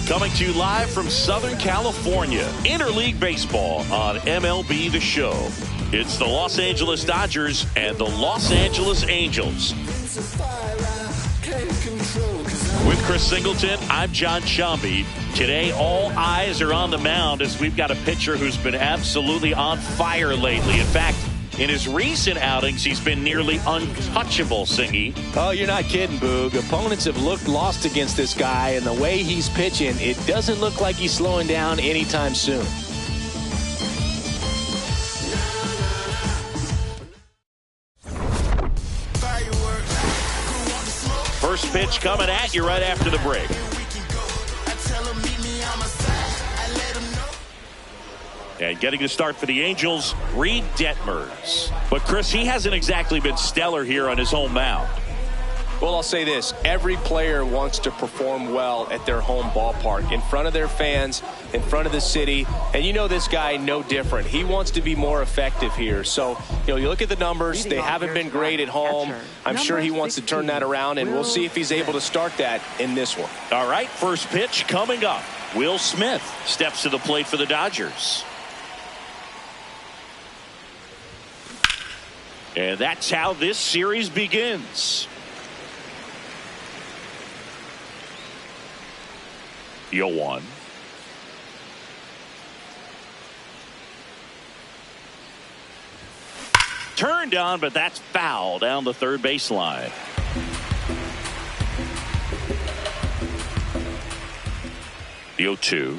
Coming to you live from Southern California. Interleague Baseball on MLB The Show. It's the Los Angeles Dodgers and the Los Angeles Angels. With Chris Singleton, I'm John Shambi. Today, all eyes are on the mound as we've got a pitcher who's been absolutely on fire lately. In fact, in his recent outings, he's been nearly untouchable, Singy. Oh, you're not kidding, Boog. Opponents have looked lost against this guy, and the way he's pitching, it doesn't look like he's slowing down anytime soon. First pitch coming at you right after the break. And getting to start for the Angels, Reed Detmers. But Chris, he hasn't exactly been stellar here on his home mound. Well, I'll say this. Every player wants to perform well at their home ballpark, in front of their fans, in front of the city. And you know this guy no different. He wants to be more effective here. So, you look at the numbers. They haven't been great at home. I'm sure he wants to turn that around, and we'll see if he's able to start that in this one. All right, first pitch coming up. Will Smith steps to the plate for the Dodgers. And that's how this series begins. 0-1. Turned on, but that's foul down the third baseline. The 0-2.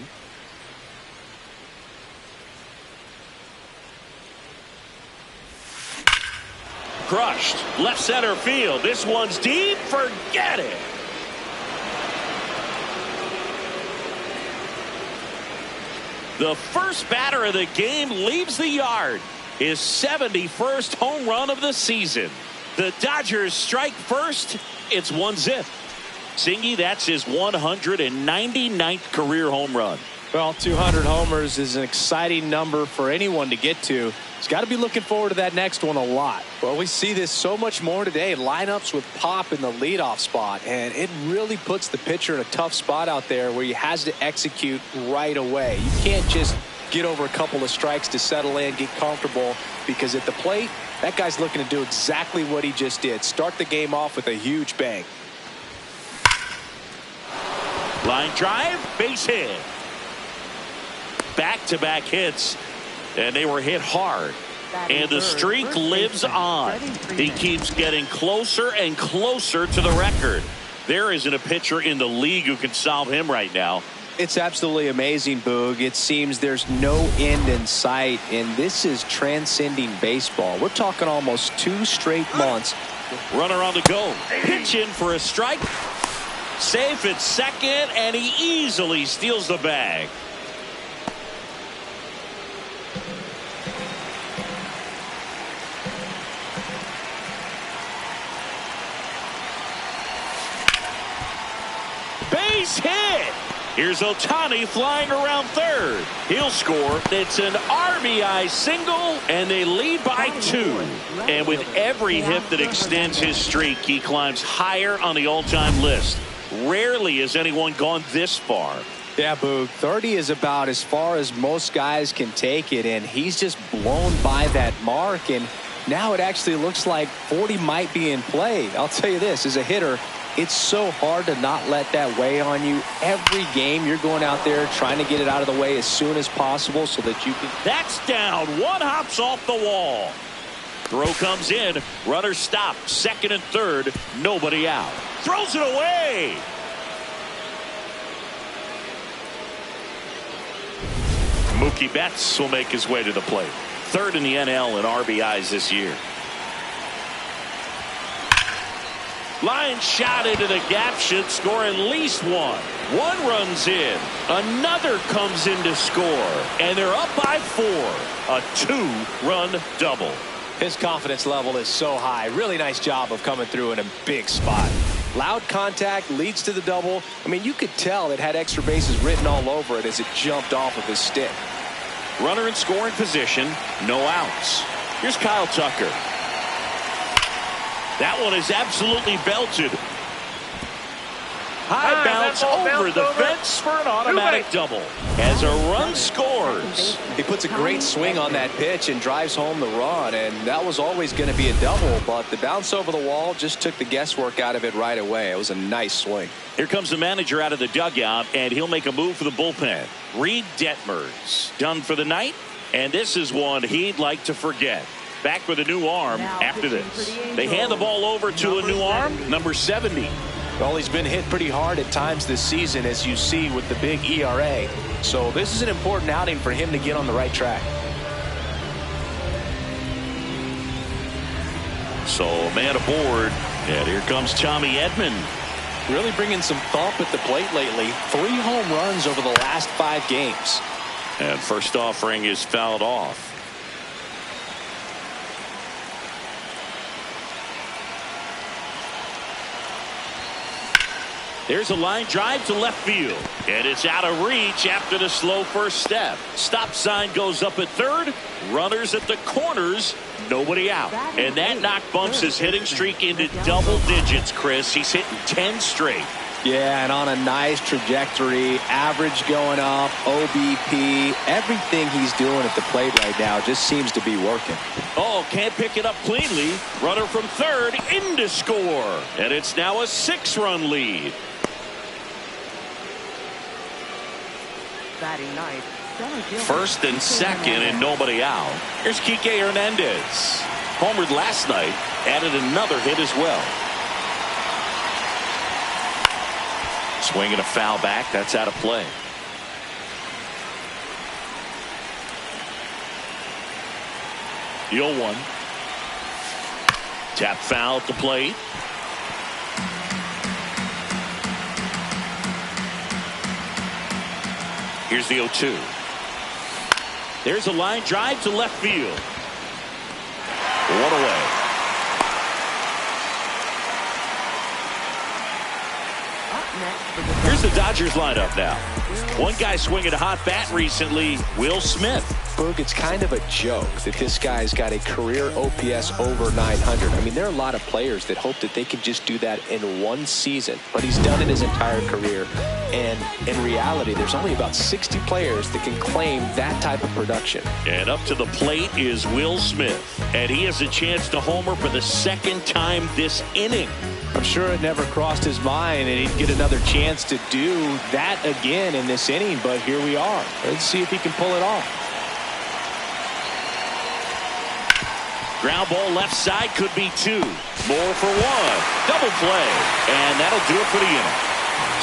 Crushed left center field. This one's deep. Forget it. The first batter of the game leaves the yard. His 71st home run of the season. The Dodgers strike first. It's 1-0. Singy, that's his 199th career home run. Well, 200 homers is an exciting number for anyone to get to. He's got to be looking forward to that next one a lot. Well, we see this so much more today. Lineups with Pop in the leadoff spot, and it really puts the pitcher in a tough spot out there where he has to execute right away. You can't just get over a couple of strikes to settle in, get comfortable, because at the plate, that guy's looking to do exactly what he just did. Start the game off with a huge bang. Line drive, base hit. Back-to-back hits, and they were hit hard. And the streak lives on. He keeps getting closer and closer to the record. There isn't a pitcher in the league who can solve him right now. It's absolutely amazing, Boog. It seems there's no end in sight, and this is transcending baseball. We're talking almost 2 straight months. Runner on the go. Pitch in for a strike. Safe at second, and he easily steals the bag. Base hit. Here's Ohtani flying around third. He'll score. It's an RBI single, and they lead by 2. And with every hit that extends his streak, he climbs higher on the all-time list. Rarely has anyone gone this far. Yeah, Boog. 30 is about as far as most guys can take it, and he's just blown by that mark. And now it actually looks like 40 might be in play. I'll tell you this, as a hitter, it's so hard to not let that weigh on you. Every game you're going out there trying to get it out of the way as soon as possible so that you can. That's down. One hops off the wall. Throw comes in. Runner stopped. Second and third. Nobody out. Throws it away. Mookie Betts will make his way to the plate. Third in the NL in RBIs this year. Line shot into the gap, should score at least 1. 1 runs in. Another comes in to score. And they're up by 4. A 2-run double. His confidence level is so high. Really nice job of coming through in a big spot. Loud contact leads to the double. I mean, you could tell it had extra bases written all over it as it jumped off of his stick. Runner in scoring position. No outs. Here's Kyle Tucker. That one is absolutely belted. High bounce That's over the fence for an automatic double. As a run scores. He puts a great swing on that pitch and drives home the run, and that was always going to be a double, but the bounce over the wall just took the guesswork out of it right away. It was a nice swing. Here comes the manager out of the dugout, and he'll make a move for the bullpen. Reed Detmers done for the night, and this is one he'd like to forget. Back with a new arm after this. They hand the ball over to a new arm, number 70. Well, he's been hit pretty hard at times this season, as you see with the big ERA. So this is an important outing for him to get on the right track. So man aboard, and here comes Tommy Edman. Really bringing some thump at the plate lately. 3 home runs over the last 5 games. And first offering is fouled off. There's a line drive to left field, and it's out of reach after the slow first step. Stop sign goes up at third. Runners at the corners. Nobody out. And that knock bumps his hitting streak into double digits, Chris. He's hitting 10 straight. Yeah, and on a nice trajectory. Average going up, OBP. Everything he's doing at the plate right now just seems to be working. Oh, can't pick it up cleanly. Runner from third in to score. And it's now a 6-run lead. First and second and nobody out. Here's Kike Hernandez. Homered last night. Added another hit as well. Swinging a foul back. That's out of play. The 0-1. Tap foul at the plate. Here's the 0-2. There's a line drive to left field. One away. Here's the Dodgers lineup now. One guy swinging a hot bat recently, Will Smith. Boog, it's kind of a joke that this guy's got a career OPS over 900. I mean, there are a lot of players that hope that they can just do that in one season, but he's done it his entire career. And in reality, there's only about 60 players that can claim that type of production. And up to the plate is Will Smith. And he has a chance to homer for the 2nd time this inning. I'm sure it never crossed his mind and he'd get another chance to do that again in this inning, but here we are. Let's see if he can pull it off. Ground ball left side, could be 2. More for 1. Double play. And that'll do it for the inning.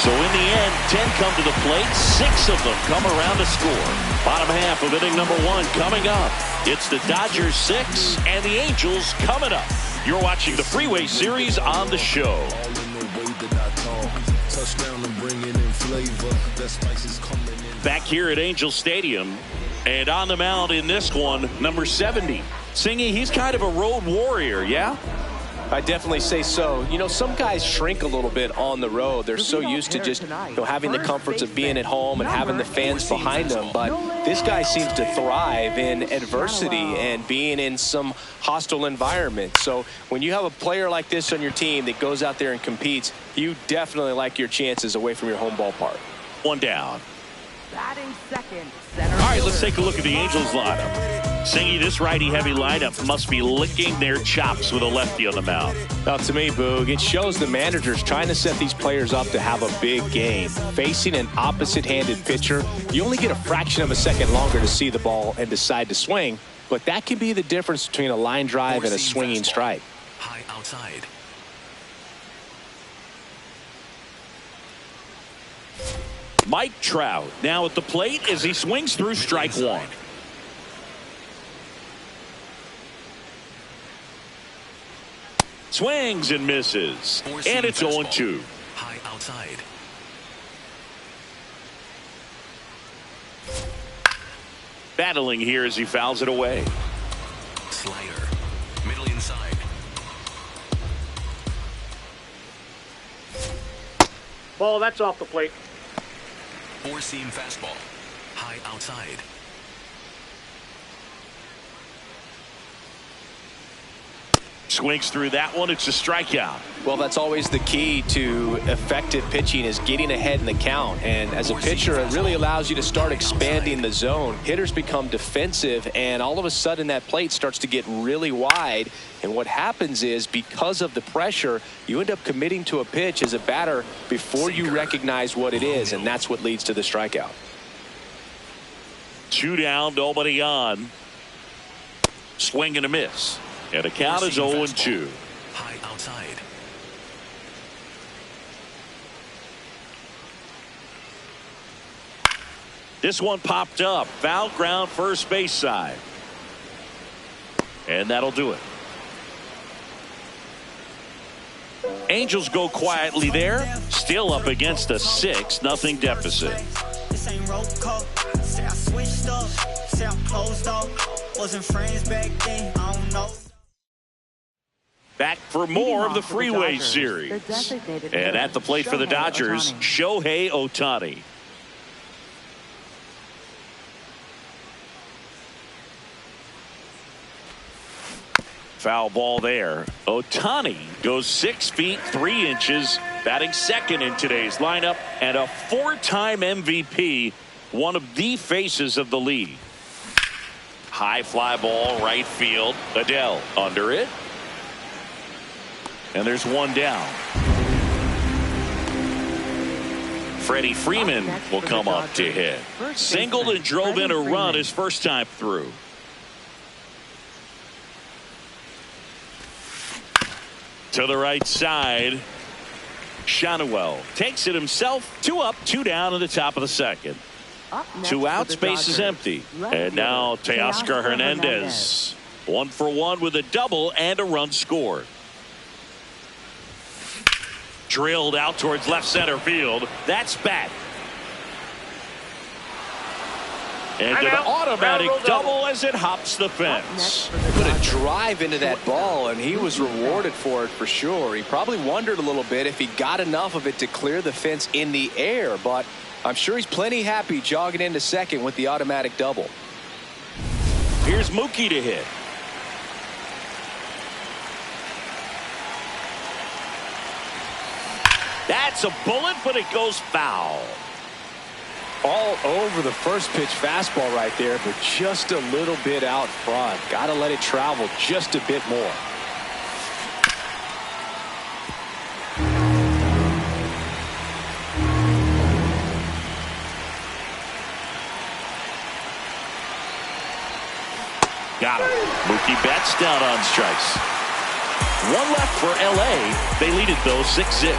So in the end, 10 come to the plate. 6 of them come around to score. Bottom half of inning number 1 coming up. It's the Dodgers 6 and the Angels coming up. You're watching the Freeway Series on the show. Back here at Angel Stadium, and on the mound in this one, number 70. Singy, he's kind of a road warrior, yeah? I definitely say so. You know, some guys shrink a little bit on the road. They're so used to just having the comforts of being at home and having the fans behind them. But this guy seems to thrive in adversity and being in some hostile environment. So when you have a player like this on your team that goes out there and competes, you definitely like your chances away from your home ballpark. 1 down. All right, let's take a look at the Angels lineup. Singy, this righty-heavy lineup must be licking their chops with a lefty on the mound. Now, to me, Boog, it shows the managers trying to set these players up to have a big game. Facing an opposite-handed pitcher, you only get a fraction of a second longer to see the ball and decide to swing, but that can be the difference between a line drive and a swinging strike. High outside. Mike Trout now at the plate as he swings through strike 1. Swings and misses. And it's 0-2. High outside. Battling here as he fouls it away. Slider. Middle inside. Ball, that's off the plate. Four-seam fastball. High outside. Swings through that one. It's a strikeout. Well, that's always the key to effective pitching, is getting ahead in the count. And as a pitcher, it really allows you to start expanding the zone. Hitters become defensive, and all of a sudden that plate starts to get really wide. And what happens is, because of the pressure, you end up committing to a pitch as a batter before you recognize what it is, and that's what leads to the strikeout. 2 down, nobody on. Swing and a miss. And the count is 0-2. High outside. This one popped up. Foul ground, first base side. And that'll do it. Angels go quietly there. Still up against a 6-0 deficit. This ain't roll call. Say I switched up. Say I closed off. Wasn't friends back then. I don't know. Back for more of the Freeway Series. And at the plate for the Dodgers, Shohei Ohtani. Foul ball there. Ohtani goes 6 feet 3 inches, batting second in today's lineup, and a 4-time MVP, one of the faces of the league. High fly ball, right field. Adele under it. And there's one down. Freddie Freeman will come up to hit. Singled and drove in a run his first time through. To the right side. Shanuel takes it himself. 2 up, 2 down in the top of the second. 2 outs, base is empty. And now Teoscar Hernandez. 1 for 1 with a double and a run scored. Drilled out towards left center field. That's back. And an automatic double as it hops the fence. Put a drive into that ball, and he was rewarded for it for sure. He probably wondered a little bit if he got enough of it to clear the fence in the air, but I'm sure he's plenty happy jogging into second with the automatic double. Here's Mookie to hit. That's a bullet, but it goes foul. All over the first pitch fastball right there, but just a little bit out front. Got to let it travel just a bit more. Got him. Mookie Betts down on strikes. 1 left for LA. They lead it though 6-0.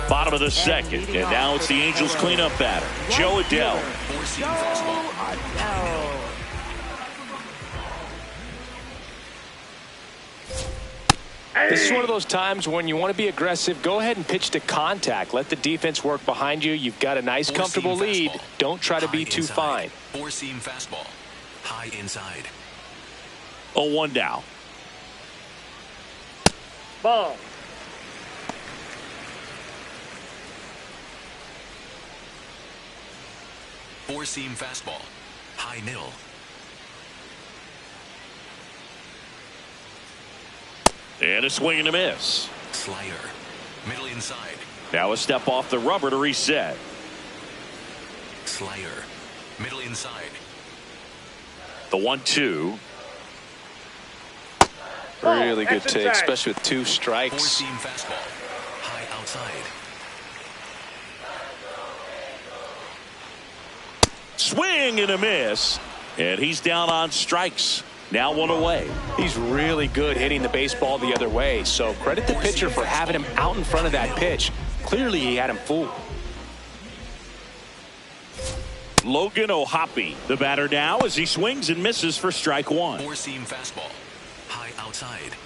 Bottom of the second, and now it's the Angels cleanup batter, Joe Adele. This is one of those times when you want to be aggressive. Go ahead and pitch to contact. Let the defense work behind you. You've got a nice, comfortable lead. Don't try to be too fine. 4-seam fastball. High inside. 0-1 down. Ball. Four-seam fastball. High middle. And a swing and a miss. Slider. Middle inside. Now a step off the rubber to reset. Slider. Middle inside. The 1-2. Really good take, especially with 2 strikes. Four-seam fastball. High outside. Swing and a miss. And he's down on strikes. Now 1 away. He's really good hitting the baseball the other way, so credit the pitcher for having him out in front of that pitch. Clearly he had him fooled. Logan O'Hoppe, the batter now, as he swings and misses for strike 1. Four-seam fastball. High outside.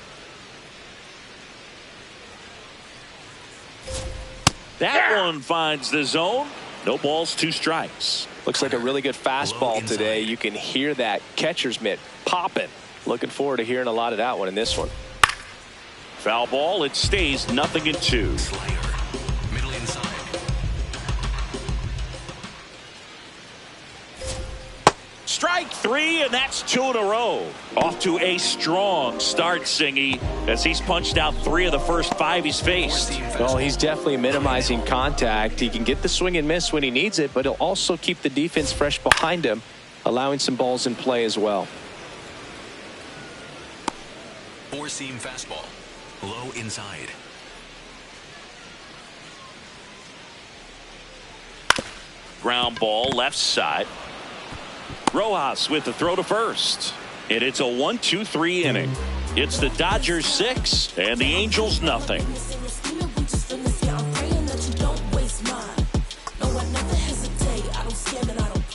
That one finds the zone. No balls, 2 strikes. Looks like a really good fastball today. You can hear that catcher's mitt popping. Looking forward to hearing a lot of that one in this one. Foul ball. It stays 0-2. Slider. Middle inside. Strike 3, and that's 2 in a row. Off to a strong start, Singy, as he's punched out 3 of the first 5 he's faced. Well, he's definitely minimizing contact. He can get the swing and miss when he needs it, but he'll also keep the defense fresh behind him, allowing some balls in play as well. Four-seam fastball. Low inside. Ground ball left side. Rojas with the throw to first. And it's a 1-2-3 inning. It's the Dodgers 6 and the Angels nothing.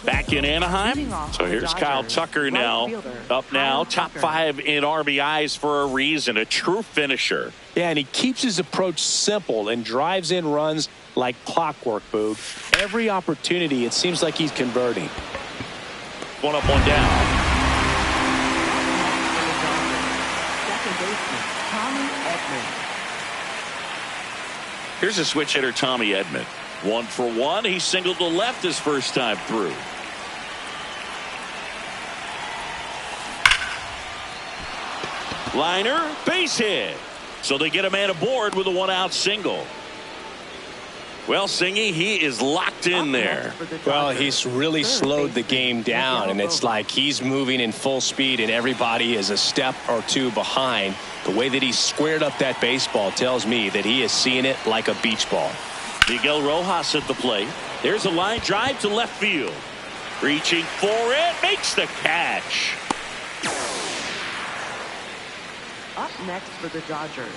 Back in Anaheim. So here's Kyle Tucker now. Up now. Top 5 in RBIs for a reason. A true finisher. Yeah, and he keeps his approach simple and drives in runs like clockwork, Boog. Every opportunity, it seems like he's converting. One up, one down. Second baseman, Tommy Edman. Here's a switch hitter, Tommy Edman. 1 for 1. He singled to left his first time through. Liner, base hit. So they get a man aboard with a 1-out single. Well, Singy, he is locked in there. Well, he's really slowed the game down, and it's like he's moving in full speed and everybody is a step or two behind. The way that he squared up that baseball tells me that he is seeing it like a beach ball. Miguel Rojas at the plate. There's a line drive to left field. Reaching for it, makes the catch. Up next for the Dodgers,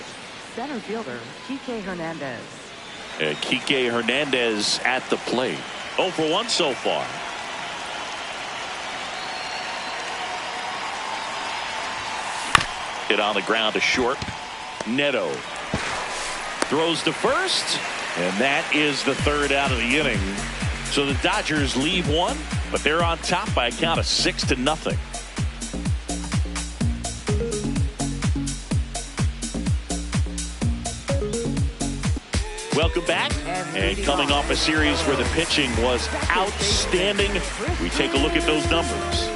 center fielder Kike Hernandez. Kike Hernandez at the plate. 0 for 1 so far. Hit on the ground to short. Neto throws to first, and that is the 3rd out of the inning. So the Dodgers leave 1, but they're on top by a count of 6-0. Welcome back, and coming off a series where the pitching was outstanding, we take a look at those numbers.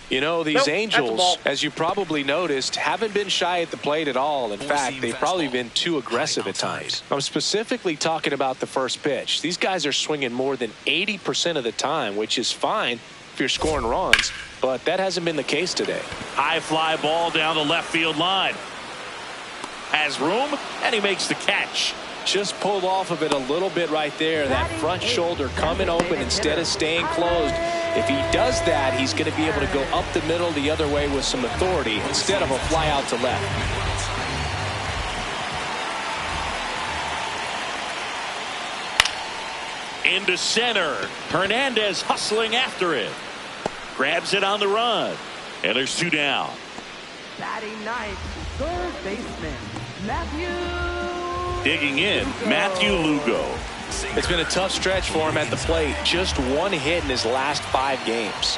You know, these Angels, as you probably noticed, haven't been shy at the plate at all. In fact, they've probably been too aggressive at times. I'm specifically talking about the first pitch. These guys are swinging more than 80% of the time, which is fine if you're scoring runs, but that hasn't been the case today. High fly ball down the left field line. Has room, and he makes the catch. Just pulled off of it a little bit right there. That front shoulder coming open instead of staying closed. If he does that, he's going to be able to go up the middle the other way with some authority instead of a fly out to left. Into center. Hernandez hustling after it. Grabs it on the run. And there's 2 down. Batting ninth, third baseman Matthew. Digging in, Matthew Lugo. It's been a tough stretch for him at the plate. Just 1 hit in his last 5 games.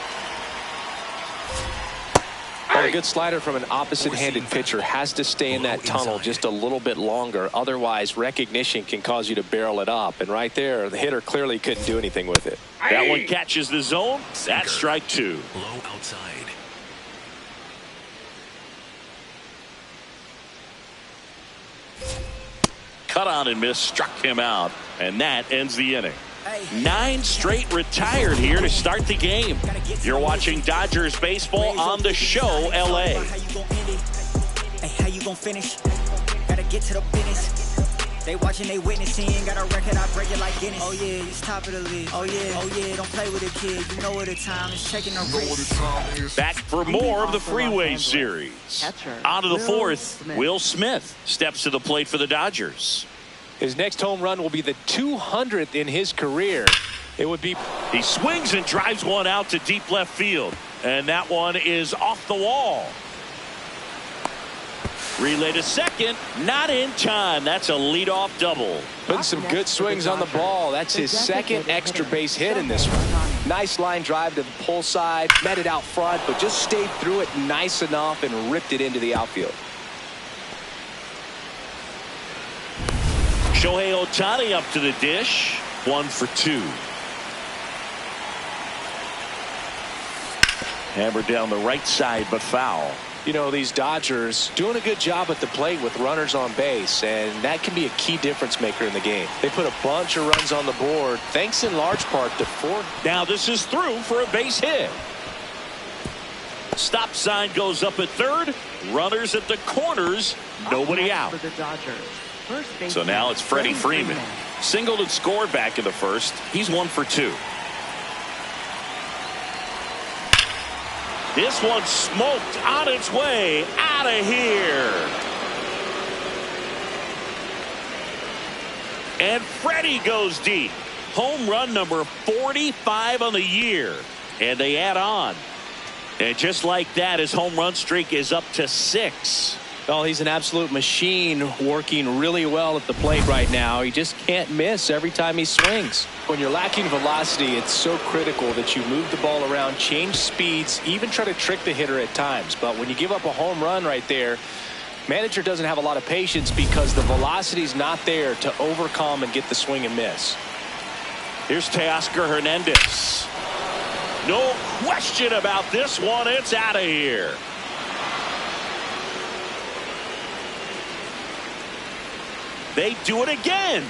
Well, a good slider from an opposite-handed pitcher has to stay in that tunnel just a little bit longer. Otherwise, recognition can cause you to barrel it up. And right there, the hitter clearly couldn't do anything with it. That one catches the zone. That's strike 2. Low outside. Cut on and miss, struck him out, and that ends the inning. 9 straight retired here to start the game. You're watching Dodgers baseball on the show LA. How you gonna finish? Gotta get to the business. They watching, they witnessing. Got a record, I break it like Guinness. Oh yeah, it's top of the league. Oh yeah, don't play with a kid. You know what the time is. Checking the race. Back for more of the Freeway Series. On to the 4th. Will Smith steps to the plate for the Dodgers. His next home run will be the 200th in his career. It would be. He swings and drives one out to deep left field, and that one is off the wall. Relay to second. Not in time. That's a leadoff double. Putting some good swings on the ball. That's his second extra base hit in this one. Nice line drive to the pull side. Met it out front, but just stayed through it nice enough and ripped it into the outfield. Shohei Ohtani up to the dish. 1 for 2. Hammered down the right side, but foul. You know, these Dodgers doing a good job at the plate with runners on base, and that can be a key difference maker in the game. They put a bunch of runs on the board, thanks in large part to four. Now this is through for a base hit. Stop sign goes up at third. Runners at the corners. Nobody out. For the Dodgers. First baseman, So now it's Freddie Freeman. Singled and scored back in the first. He's 1 for 2. This one smoked on its way out of here. And Freddie goes deep. Home run number 45 on the year. And they add on. And just like that, his home run streak is up to 6. Well, he's an absolute machine, working really well at the plate right now. He just can't miss every time he swings. When you're lacking velocity, it's so critical that you move the ball around, change speeds, even try to trick the hitter at times. But when you give up a home run right there, manager doesn't have a lot of patience because the velocity's not there to overcome and get the swing and miss. Here's Teoscar Hernandez. No question about this one. It's out of here. They do it again.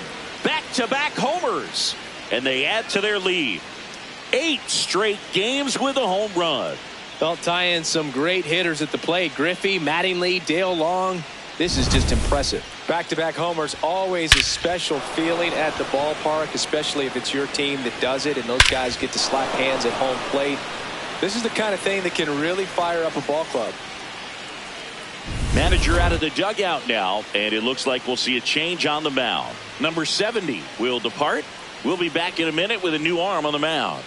Back-to-back homers. And they add to their lead. 8 straight games with a home run. They'll tie in some great hitters at the plate. Griffey, Mattingly, Dale Long. This is just impressive. Back-to-back homers, always a special feeling at the ballpark, especially if it's your team that does it and those guys get to slap hands at home plate. This is the kind of thing that can really fire up a ball club. Manager out of the dugout now, and it looks like we'll see a change on the mound. Number 70 will depart. We'll be back in a minute with a new arm on the mound.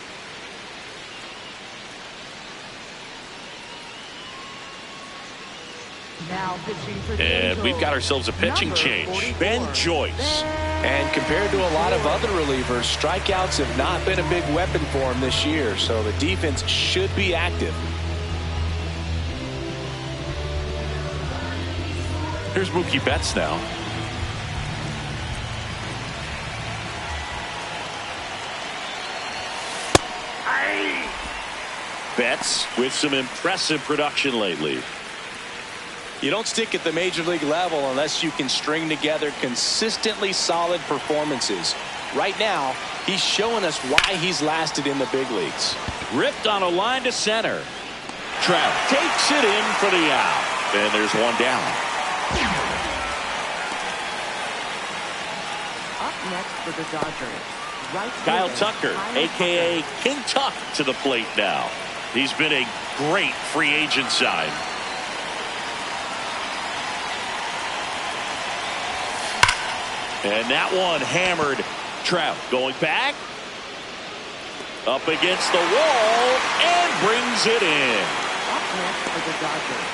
Now pitching for the And Angels, we've got ourselves a pitching number change. 44. Ben Joyce. And compared to a lot of other relievers, strikeouts have not been a big weapon for him this year, so the defense should be active. Here's Mookie Betts now. Betts with some impressive production lately. You don't stick at the major league level unless you can string together consistently solid performances. Right now, he's showing us why he's lasted in the big leagues. Ripped on a line to center. Trout takes it in for the out. And there's one down. Up next for the Dodgers, right Kyle fielder, Tucker, Kyle a.k.a. Tucker. King Tuck, to the plate now. He's been a great free agent sign. And that one hammered. Trout going back. Up against the wall and brings it in. Up next for the Dodgers,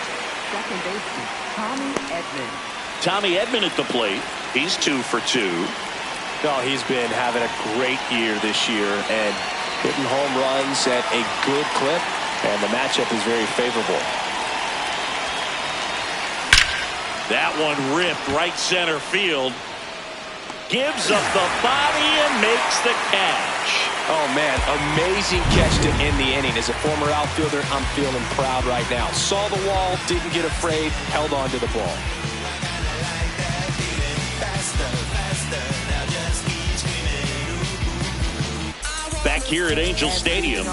second baseman Tommy Edman. Tommy Edman at the plate. He's 2 for 2. Oh, he's been having a great year this year and hitting home runs at a good clip, and the matchup is very favorable. That one ripped right center field. Gives up the body and makes the catch. Oh, man, amazing catch to end the inning. As a former outfielder, I'm feeling proud right now. Saw the wall, didn't get afraid, held on to the ball. Back here at Angel Stadium,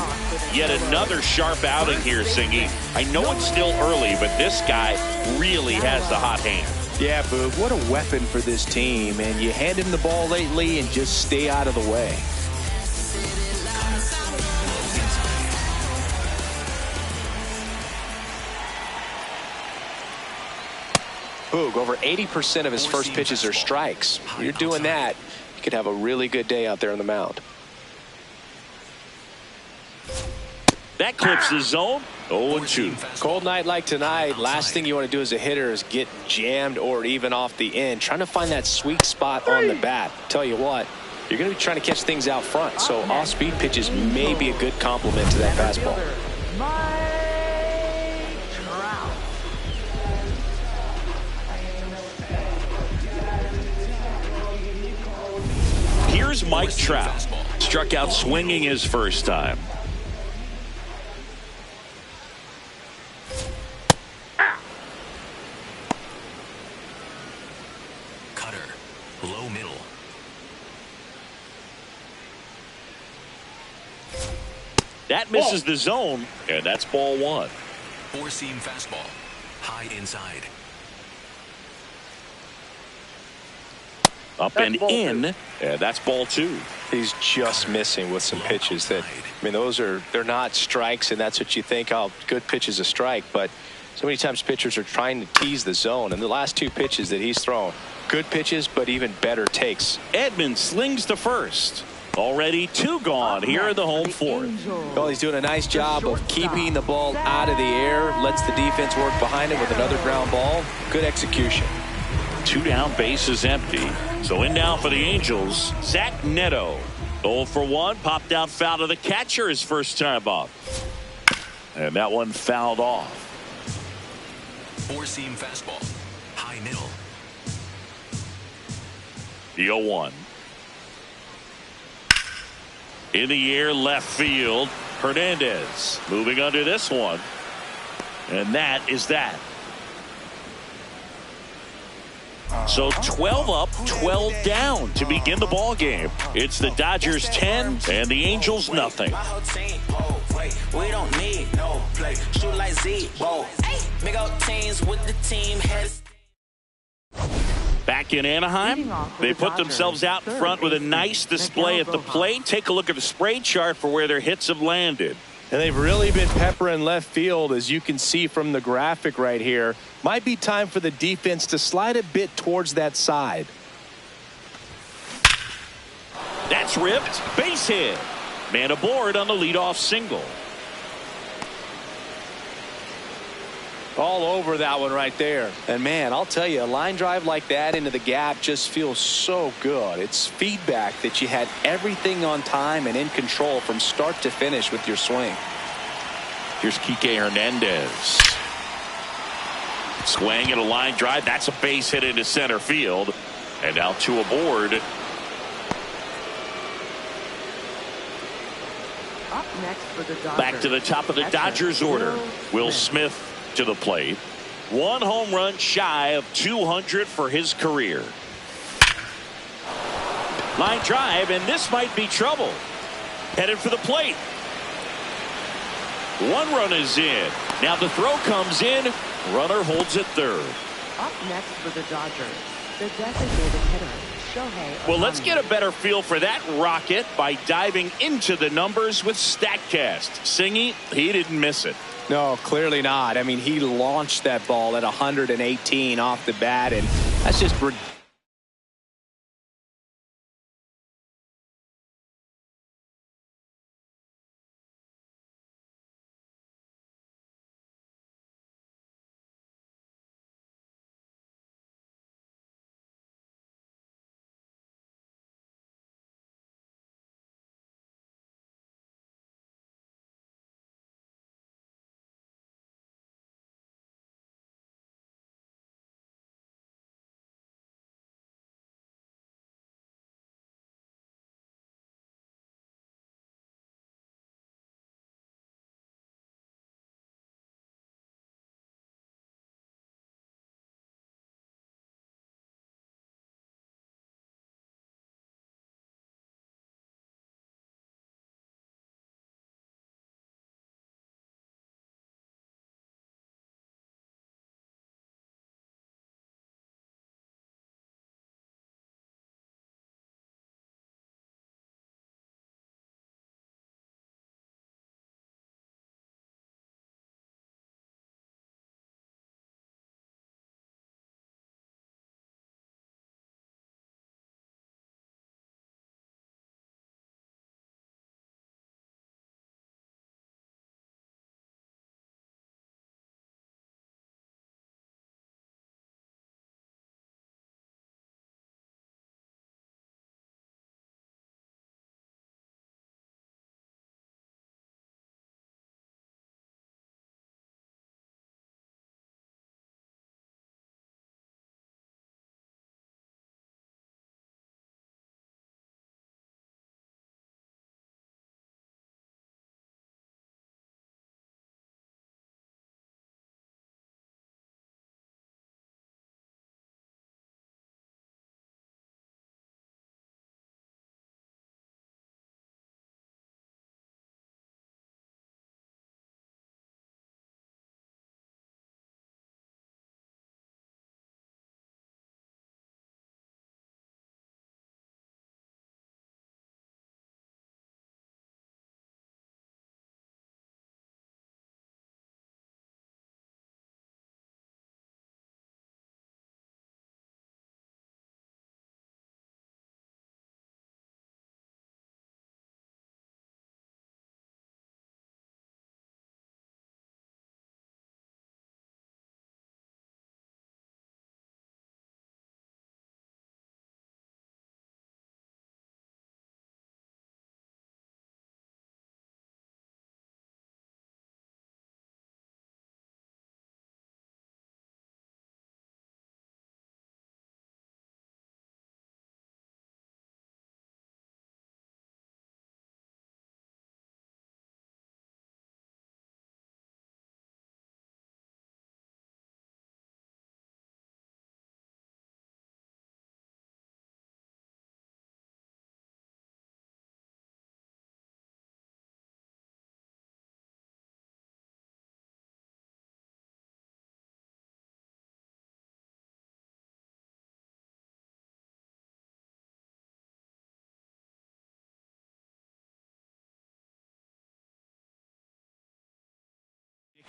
yet another sharp outing here, Singy. I know it's still early, but this guy really has the hot hand. Yeah, Boog, what a weapon for this team. And you hand him the ball lately and just stay out of the way. Boog, over 80% of his first pitches are strikes. You're doing that, you could have a really good day out there on the mound. That clips the zone. 0-2. Cold night like tonight, last thing you want to do as a hitter is get jammed or even off the end. Trying to find that sweet spot on the bat. Tell you what, you're going to be trying to catch things out front, so off-speed pitches may be a good complement to that fastball. Here's Mike Trout. Struck out swinging his first time. Cutter. Low middle. That misses the zone, and that's ball one. Four-seam fastball. High inside. Up and in, and that's ball two. He's just missing with some pitches that, I mean, they're not strikes, and that's what you think, oh, good pitch is a strike, but so many times pitchers are trying to tease the zone, and the last two pitches that he's thrown, good pitches, but even better takes. Edman slings to first. Already two gone here in the home fourth. Well, he's doing a nice job of keeping the ball out of the air, lets the defense work behind it with another ground ball. Good execution. Two down, bases empty. So in now for the Angels, Zach Neto. 0 for 1, popped out foul to the catcher his first time up. And that one fouled off. Four-seam fastball. High middle. The 0-1. In the air, left field. Hernandez moving under this one. And that is that. So 12 up, 12 down to begin the ball game. It's the Dodgers 10 and the Angels nothing. We don't need no play. Shoot like Z-Bo. Big old teams with the team heads. Back in Anaheim, they put themselves out in front with a nice display at the plate. Take a look at the spray chart for where their hits have landed. And they've really been peppering left field, as you can see from the graphic right here. Might be time for the defense to slide a bit towards that side. That's ripped. Base hit. Man aboard on the leadoff single. All over that one right there. And man, I'll tell you, a line drive like that into the gap just feels so good. It's feedback that you had everything on time and in control from start to finish with your swing. Here's Kike Hernandez. Swing at a line drive. That's a base hit into center field. And now two aboard. Up next for the Dodgers. Back to the top of the Dodgers order. Will Smith to the plate. One home run shy of 200 for his career. Line drive, and this might be trouble. Headed for the plate. One run is in. Now the throw comes in. Runner holds at third. Up next for the Dodgers, the designated hitter, Shohei. Well, let's get a better feel for that rocket by diving into the numbers with StatCast. Singy, he didn't miss it. No, clearly not. I mean, he launched that ball at 118 off the bat, and that's just ridiculous.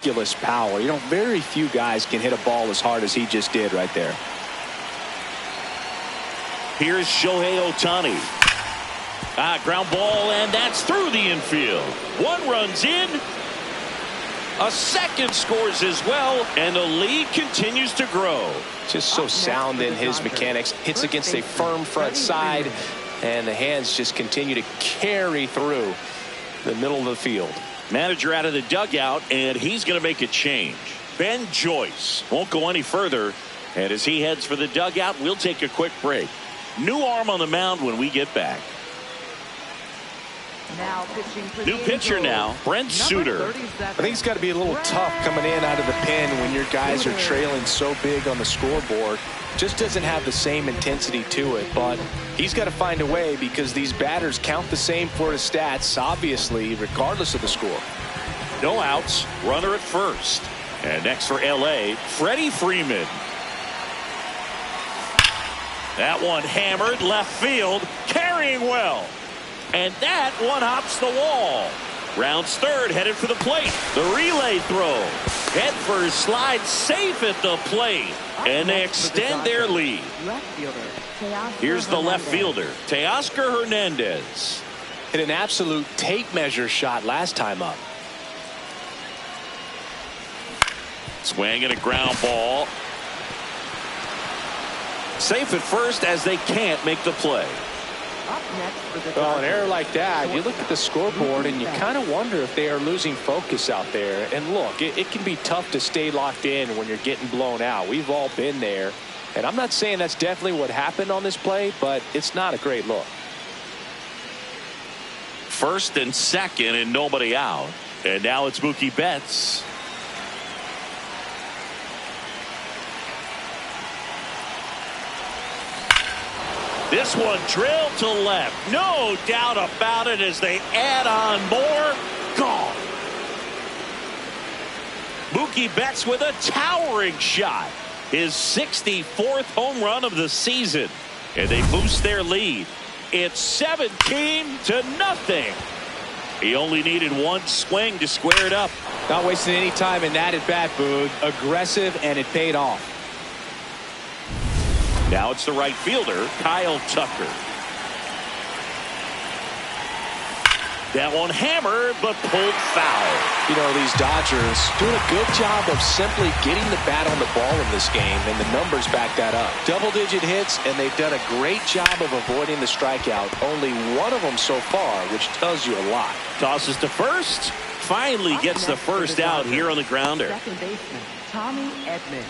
ridiculous power. You know, very few guys can hit a ball as hard as he just did right there. Here's Shohei Ohtani. Ground ball, and that's through the infield. One runs in. A second scores as well, and the lead continues to grow. Just so sound in his mechanics. Hits against a firm front side, and the hands just continue to carry through the middle of the field. Manager out of the dugout, and he's going to make a change. Ben Joyce won't go any further, and as he heads for the dugout, we'll take a quick break. New arm on the mound when we get back. Now pitching for New pitcher now, Brent Suter. I think it's got to be a little tough coming in out of the pen when your guys are trailing so big on the scoreboard. Just doesn't have the same intensity to it, but he's got to find a way because these batters count the same for his stats, obviously, regardless of the score. No outs, runner at first. And next for LA, Freddie Freeman. That one hammered left field, carrying well. And that one hops the wall. Rounds third, headed for the plate. The relay throw. Head first, slide safe at the plate. And they extend their lead. Here's the left fielder, Teoscar Hernandez. Hit an absolute tape measure shot last time up. Swing and a ground ball. Safe at first as they can't make the play. Up next for the Well, an error like that, you look at the scoreboard and you kind of wonder if they are losing focus out there. And look, it can be tough to stay locked in when you're getting blown out. We've all been there. And I'm not saying that's definitely what happened on this play, but it's not a great look. First and second and nobody out. And now it's Mookie Betts. This one drilled to left. No doubt about it as they add on more. Gone. Mookie Betts with a towering shot. His 64th home run of the season. And they boost their lead. It's 17-0. He only needed one swing to square it up. Not wasting any time in that at bat, Boog. Aggressive, and it paid off. Now it's the right fielder, Kyle Tucker. That one hammered, but pulled foul. You know, these Dodgers doing a good job of simply getting the bat on the ball in this game, and the numbers back that up. Double-digit hits, and they've done a great job of avoiding the strikeout. Only one of them so far, which tells you a lot. Tosses to first. Finally gets the first out here on the grounder. second baseman, Tommy Edman.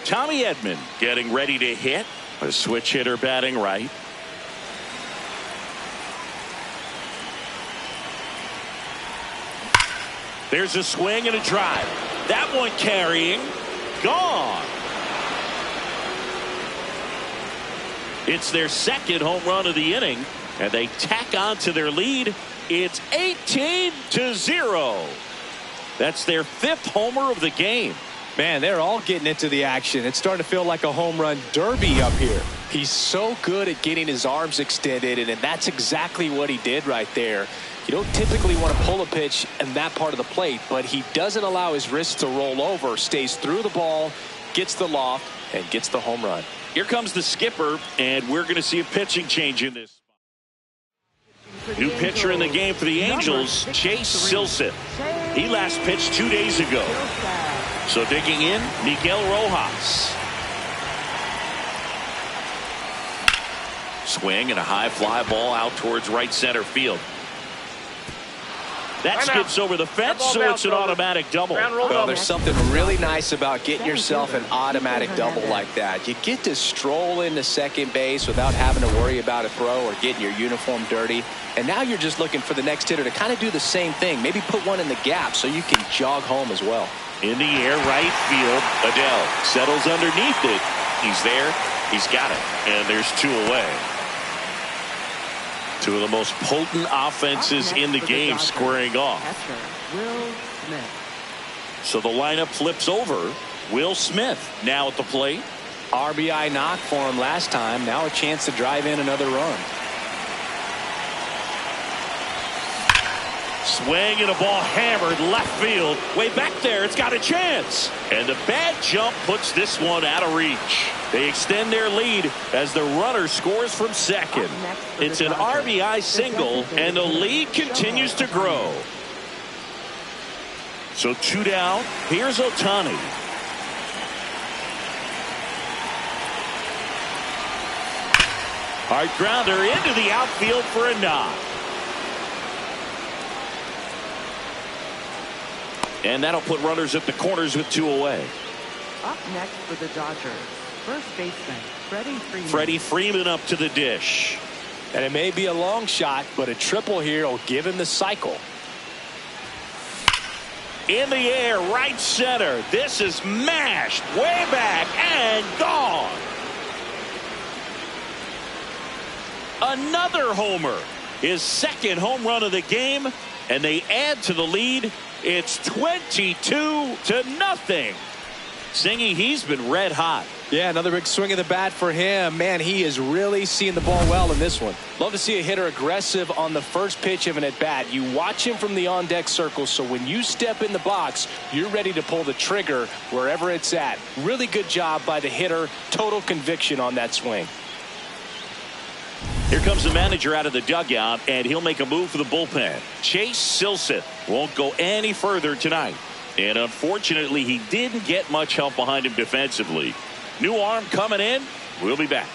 Tommy Edman getting ready to hit. A switch hitter batting right. There's a swing and a drive. That one carrying. Gone. It's their second home run of the inning, and they tack on to their lead. It's 18-0. That's their 5th homer of the game. Man, they're all getting into the action. It's starting to feel like a home run derby up here. He's so good at getting his arms extended, and that's exactly what he did right there. You don't typically want to pull a pitch in that part of the plate, but he doesn't allow his wrists to roll over, stays through the ball, gets the loft, and gets the home run. Here comes the skipper, and we're going to see a pitching change in this. New pitcher in the game for the Angels, Chase Silseth. He last pitched 2 days ago. So digging in, Miguel Rojas. Swing and a high fly ball out towards right center field. That skips over the fence, so it's an automatic double. Well, there's something really nice about getting yourself an automatic double like that. You get to stroll into second base without having to worry about a throw or getting your uniform dirty. And now you're just looking for the next hitter to kind of do the same thing. Maybe put one in the gap so you can jog home as well. In the air, right field. Adele settles underneath it. He's there. He's got it. And there's 2 away. 2 of the most potent offenses in the game squaring off. Will Smith. So the lineup flips over. Will Smith now at the plate. RBI knock for him last time. Now a chance to drive in another run. Swing and a ball hammered left field. Way back there, it's got a chance. And the bad jump puts this one out of reach. They extend their lead as the runner scores from second. It's an RBI single, and the lead continues to grow. So 2 down. Here's Ohtani. Hard grounder into the outfield for a knock. And that'll put runners at the corners with 2 away. Up next for the Dodgers, first baseman Freddie Freeman up to the dish. And it may be a long shot, but a triple here will give him the cycle. In the air, right center. This is mashed way back and gone. Another homer. His second home run of the game, and they add to the lead. It's 22-0. Singy, he's been red hot. Yeah, another big swing of the bat for him. Man, he is really seeing the ball well in this one. Love to see a hitter aggressive on the first pitch of an at-bat. You watch him from the on-deck circle, so when you step in the box, you're ready to pull the trigger wherever it's at. Really good job by the hitter. Total conviction on that swing. Here comes the manager out of the dugout, and he'll make a move for the bullpen. Chase Silseth won't go any further tonight. And unfortunately, he didn't get much help behind him defensively. New arm coming in. We'll be back.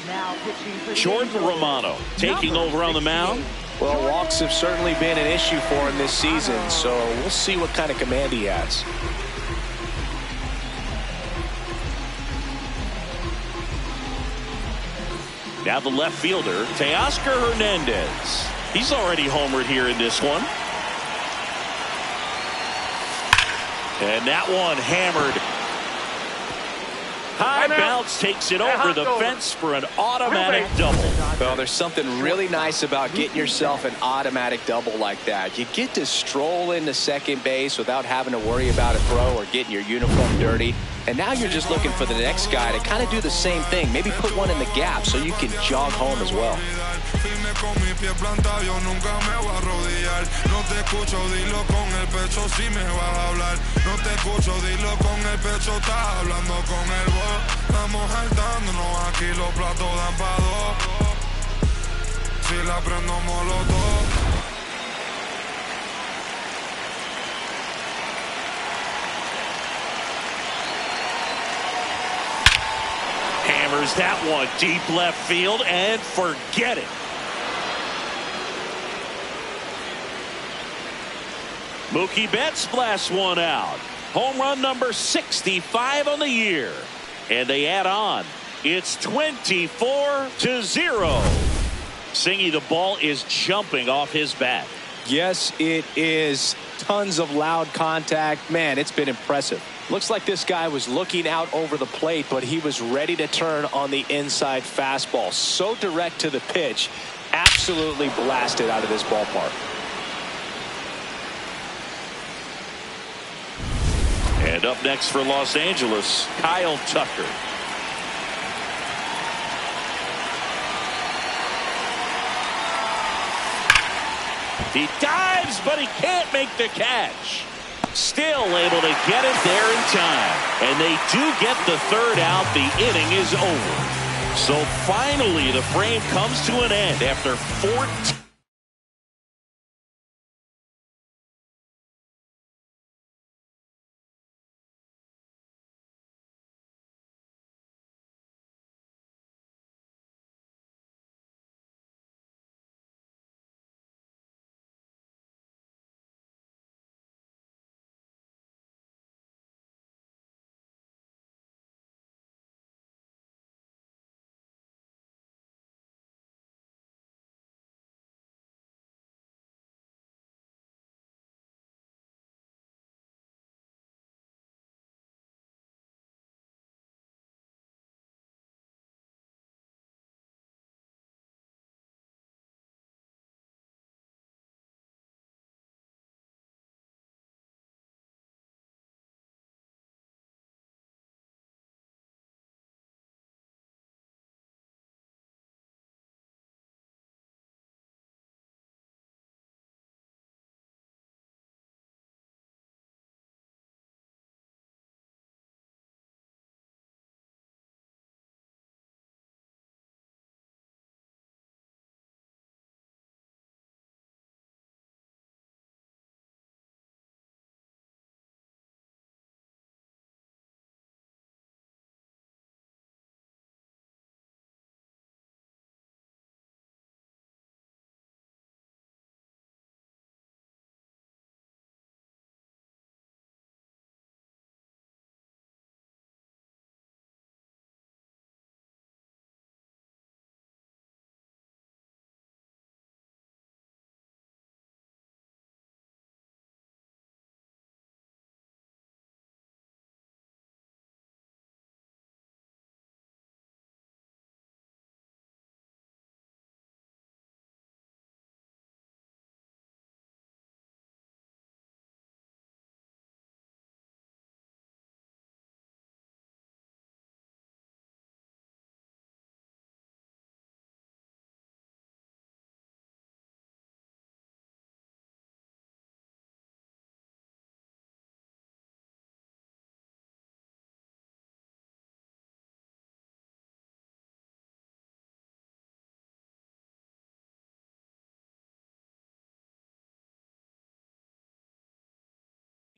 Now pitching for the Jordan Angels, Romano taking over on the mound. Well, walks have certainly been an issue for him this season, so we'll see what kind of command he has. Now the left fielder, Teoscar Hernandez. He's already homered here in this one. And that one hammered. High bounce takes it over the fence for an automatic double. Well, there's something really nice about getting yourself an automatic double like that. You get to stroll into second base without having to worry about a throw or getting your uniform dirty. And now you're just looking for the next guy to kind of do the same thing. Maybe put one in the gap so you can jog home as well. Hammers that one deep left field and forget it. Mookie Betts blasts one out. Home run number 65 on the year. And they add on. It's 24-0. Singy, the ball is jumping off his bat. Yes, it is. Tons of loud contact. Man, it's been impressive. Looks like this guy was looking out over the plate, but he was ready to turn on the inside fastball. So direct to the pitch. Absolutely blasted out of this ballpark. And up next for Los Angeles, Kyle Tucker. He dives, but he can't make the catch. Still able to get it there in time. And they do get the third out. The inning is over. So finally, the frame comes to an end after 14.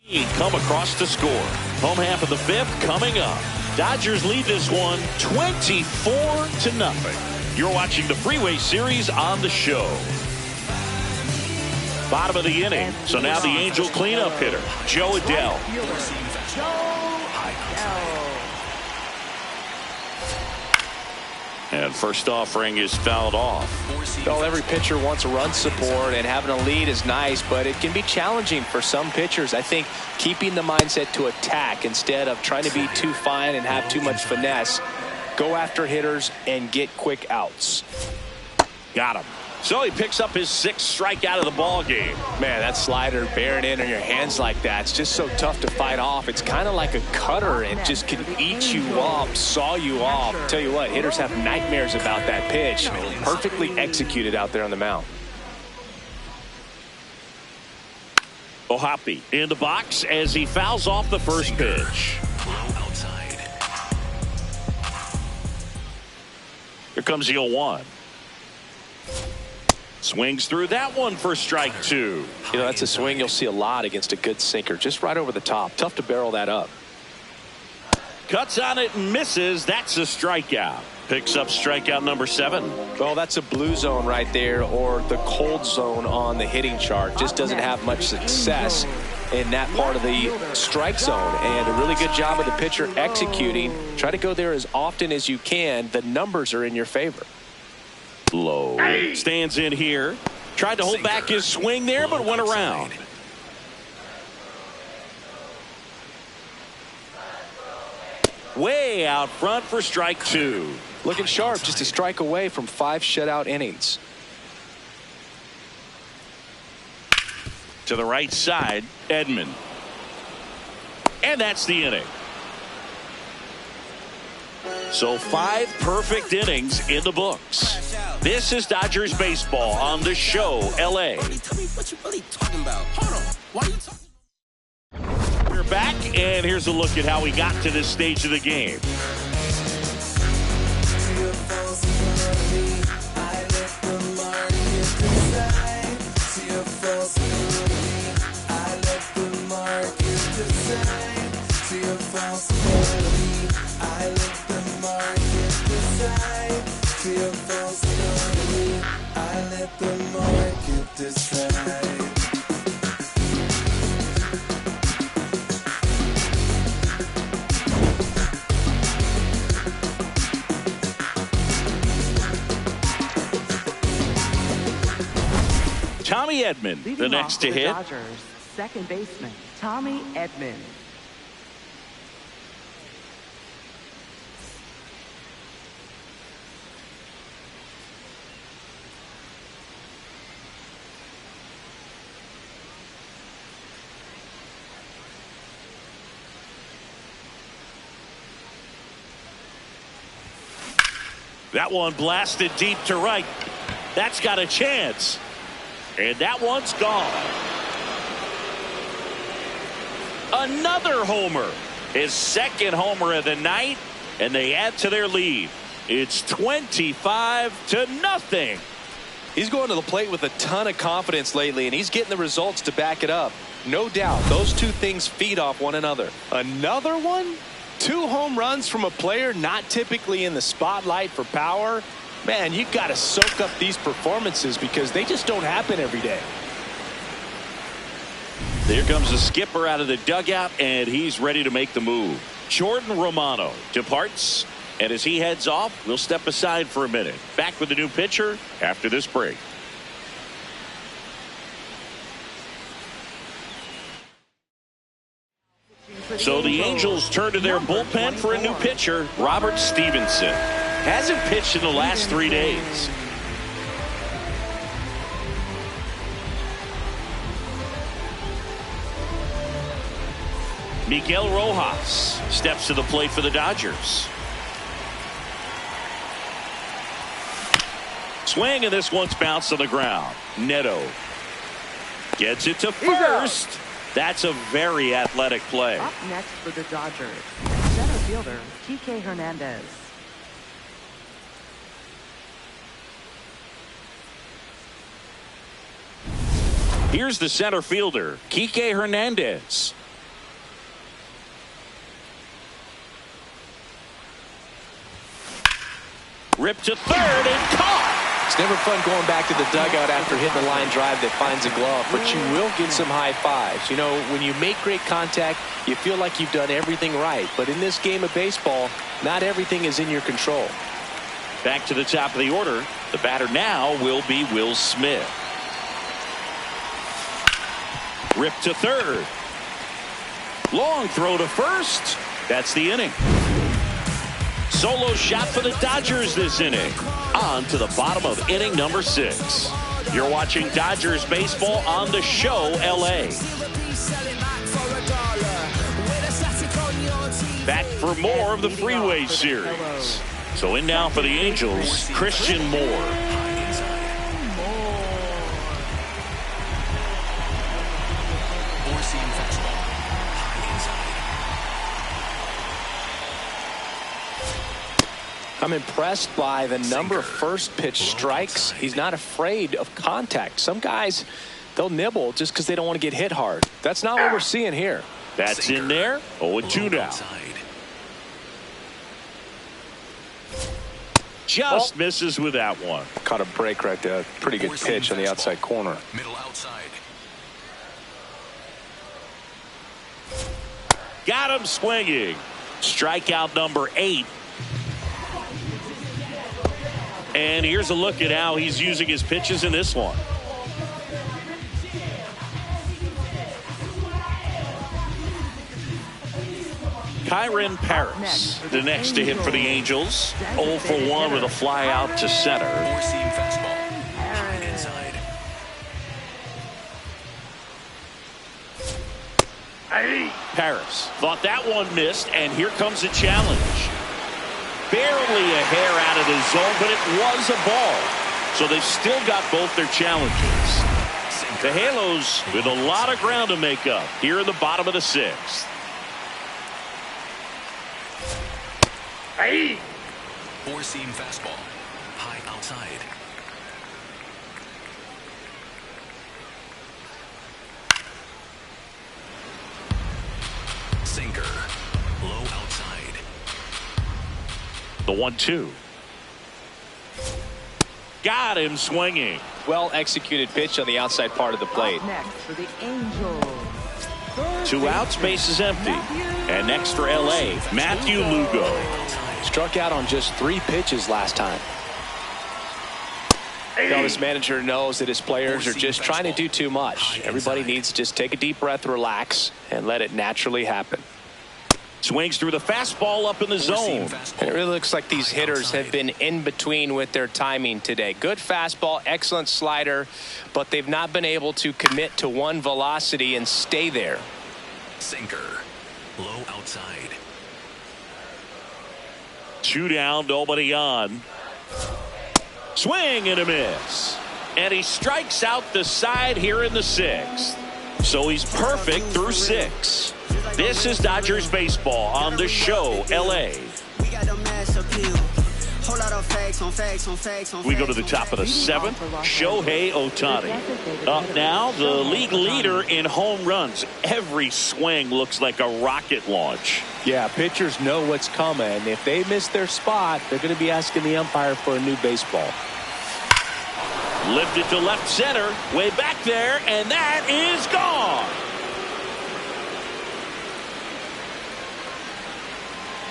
Come across to score. Home half of the fifth coming up. Dodgers lead this one 24-0. You're watching the Freeway Series on the show. Bottom of the inning. So now the Angel cleanup hitter, Joe Adell. And first offering is fouled off. Well, every pitcher wants run support, and having a lead is nice, but it can be challenging for some pitchers. I think keeping the mindset to attack instead of trying to be too fine and have too much finesse. Go after hitters and get quick outs. Got him. So he picks up his 6th strikeout of the ball game. Man, that slider bearing in on your hands like that, it's just so tough to fight off. It's kind of like a cutter. It just can eat you up, saw you off. Tell you what, hitters have nightmares about that pitch. Perfectly executed out there on the mound. Ohapi in the box as he fouls off the first pitch. Here comes the 0-1. Swings through that one for strike 2. You know, that's a swing you'll see a lot against a good sinker. Just right over the top. Tough to barrel that up. Cuts on it and misses. That's a strikeout. Picks up strikeout number 7. Well, that's a blue zone right there, or the cold zone on the hitting chart. Just doesn't have much success in that part of the strike zone. And a really good job of the pitcher executing. Try to go there as often as you can. The numbers are in your favor. Low stands in here. Tried to hold back his swing there, but went around. Way out front for strike 2. Looking sharp, just a strike away from 5 shutout innings. To the right side, Edman. And that's the inning. So 5 perfect innings in the books. This is Dodgers baseball on the show, LA. We're back, and here's a look at how we got to this stage of the game. Tommy Edman, the next to hit. Dodgers, second baseman, Tommy Edman. That one blasted deep to right. That's got a chance. And that one's gone. Another homer. His 2nd homer of the night. And they add to their lead. It's 25-0. He's going to the plate with a ton of confidence lately, and he's getting the results to back it up. No doubt, those two things feed off one another. Another one? 2 home runs from a player not typically in the spotlight for power. Man, you've got to soak up these performances because they just don't happen every day. There comes the skipper out of the dugout, and he's ready to make the move. Jordan Romano departs, and as he heads off, we'll step aside for a minute. Back with the new pitcher after this break. So the Angels turn to their bullpen for a new pitcher, Robert Stevenson. Hasn't pitched in the last 3 days. Miguel Rojas steps to the plate for the Dodgers. Swing, and this one's bounced on the ground. Neto gets it to first. That's a very athletic play. Up next for the Dodgers, center fielder, Kike Hernandez. Here's the center fielder, Kike Hernandez. Ripped to third and caught. It's never fun going back to the dugout after hitting the line drive that finds a glove, but you will get some high fives. You know, when you make great contact, you feel like you've done everything right. But in this game of baseball, not everything is in your control. Back to the top of the order. The batter now will be Will Smith. Ripped to third. Long throw to first. That's the inning. Solo shot for the Dodgers this inning. On to the bottom of inning number 6. You're watching Dodgers baseball on the show LA. Back for more of the Freeway Series. So in now for the Angels, Christian Moore. Four-seam fastball. High inside. I'm impressed by the number of first pitch strikes. He's not afraid of contact. Some guys, they'll nibble just because they don't want to get hit hard. That's not what we're seeing here. That's in there. 0-2 now. Just misses with that one. Caught a break right there. Pretty good pitch on the outside corner. Middle outside. Got him swinging. Strikeout number 8. And here's a look at how he's using his pitches in this one. Kyron Paris, the next to hit for the Angels. 0 for 1 with a fly out to center. Four-seam fastball. High inside. Paris thought that one missed, and here comes a challenge. Barely a hair out of the zone, but it was a ball. So they've still got both their challenges. The Halos with a lot of ground to make up here in the bottom of the 6th. Four-seam fastball. High outside. Sinker. Low outside. The 1-2. Got him swinging. Well executed pitch on the outside part of the plate. Next for the Angels. 2 outs, base is empty. And next for LA, Matthew Lugo. Struck out on just 3 pitches last time. Now this manager knows that his players are just trying to do too much. Everybody needs to just take a deep breath, relax, and let it naturally happen. Swings through the fastball up in the zone. And it really looks like these hitters have been in between with their timing today. Good fastball, excellent slider, but they've not been able to commit to one velocity and stay there. Sinker. Low outside. 2 down, nobody on. Swing and a miss. And he strikes out the side here in the 6th. So he's perfect through 6. This is Dodgers baseball on the show LA. We go to the top of the 7th. Shohei Ohtani. Up now, the league leader in home runs. Every swing looks like a rocket launch. Yeah, pitchers know what's coming. If they miss their spot, they're going to be asking the umpire for a new baseball. Lifted to left center, way back there, and that is gone.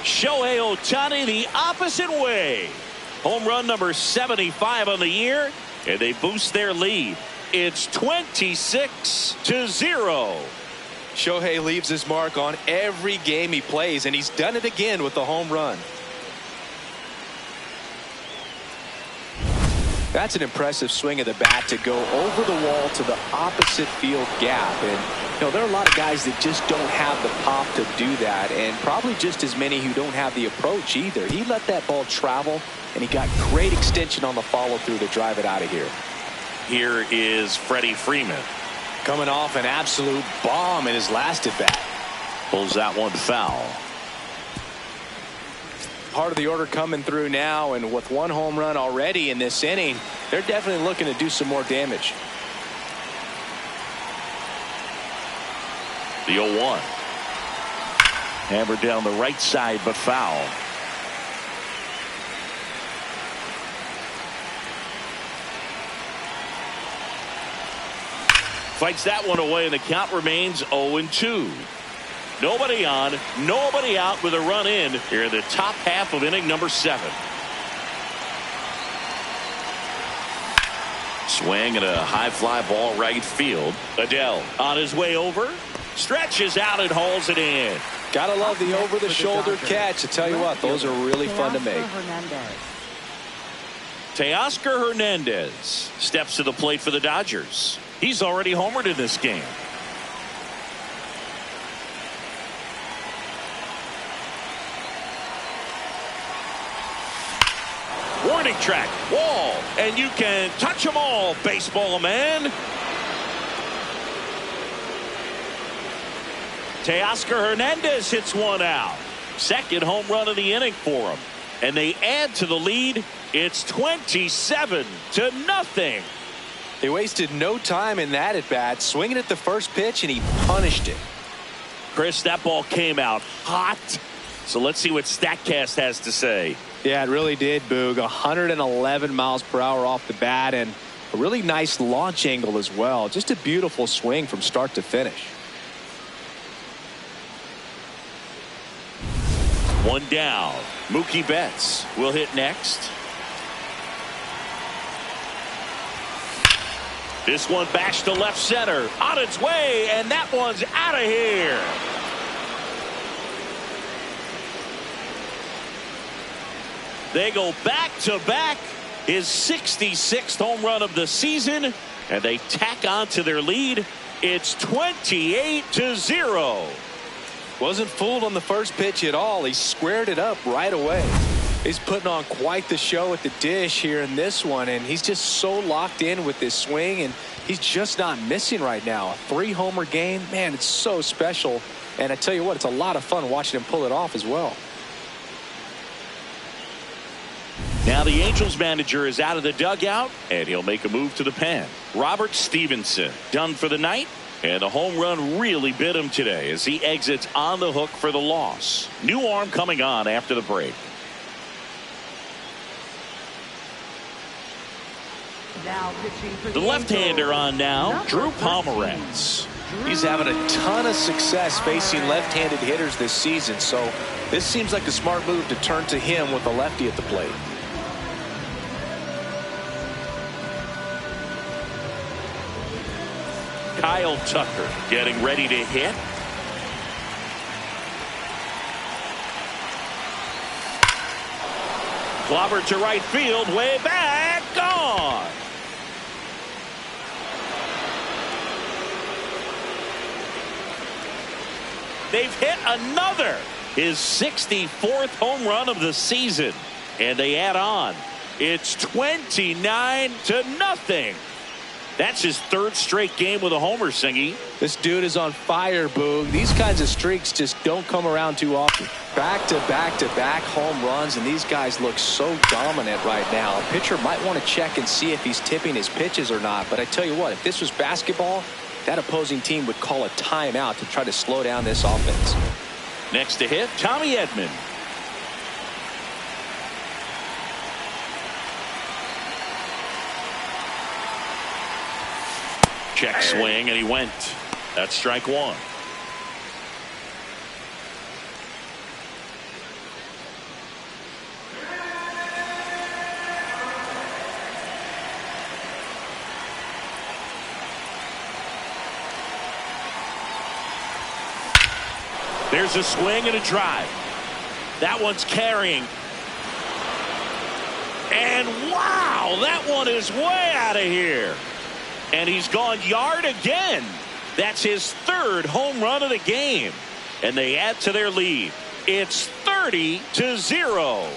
Shohei Ohtani the opposite way. Home run number 75 on the year, and they boost their lead. It's 26-0. Shohei leaves his mark on every game he plays, and he's done it again with the home run. That's an impressive swing of the bat to go over the wall to the opposite field gap. And, you know, there are a lot of guys that just don't have the pop to do that, and probably just as many who don't have the approach either. He let that ball travel, and he got great extension on the follow-through to drive it out of here. Here is Freddie Freeman. Coming off an absolute bomb in his last at-bat. Pulls that one foul. Part of the order coming through now, and with 1 home run already in this inning, they're definitely looking to do some more damage. The 0-1. Hammered down the right side, but foul. Fights that one away, and the count remains 0-2. Nobody on, nobody out with a run in here in the top half of inning number 7. Swing and a high fly ball right field. Adele on his way over. Stretches out and hauls it in. Gotta love the over-the-shoulder catch. I tell you what, those are really fun to make. Teoscar Hernandez steps to the plate for the Dodgers. He's already homered in this game. Warning track, wall, and you can touch them all, baseball man. Teoscar Hernandez hits one out. Second home run of the inning for him. And they add to the lead. It's 27-0. He wasted no time in that at bat, swinging at the first pitch, and he punished it. Chris, that ball came out hot. So let's see what StatCast has to say. Yeah, it really did, Boog. 111 miles per hour off the bat, and a really nice launch angle as well. Just a beautiful swing from start to finish. One down. Mookie Betts will hit next. This one bashed to left center. On its way, and that one's out of here. They go back-to-back. His 66th home run of the season, and they tack on to their lead. It's 28-0. Wasn't fooled on the first pitch at all. He squared it up right away. He's putting on quite the show at the dish here in this one, and he's just so locked in with this swing, and he's just not missing right now. A 3-homer game, man, it's so special. And I tell you what, it's a lot of fun watching him pull it off as well. Now the Angels manager is out of the dugout, and he'll make a move to the pen. Robert Stevenson done for the night, and the home run really bit him today as he exits on the hook for the loss. New arm coming on after the break. Now pitching for The left-hander on now, Drew Pomeranz. He's having a ton of success facing left-handed hitters this season, so this seems like a smart move to turn to him with a lefty at the plate. Kyle Tucker getting ready to hit. Clobber to right field, way back, gone. They've hit another, his 64th home run of the season, and they add on. It's 29-0. That's his third straight game with a homer, Singy. This dude is on fire, Boog. These kinds of streaks just don't come around too often. Back-to-back-to-back home runs, and these guys look so dominant right now. A pitcher might want to check and see if he's tipping his pitches or not. But I tell you what, if this was basketball, that opposing team would call a timeout to try to slow down this offense. Next to hit, Tommy Edman. Check swing, and he went. That's strike one. There's a swing and a drive. That one's carrying. And wow, that one is way out of here. And he's gone yard again. That's his third home run of the game. And they add to their lead. It's 30-0.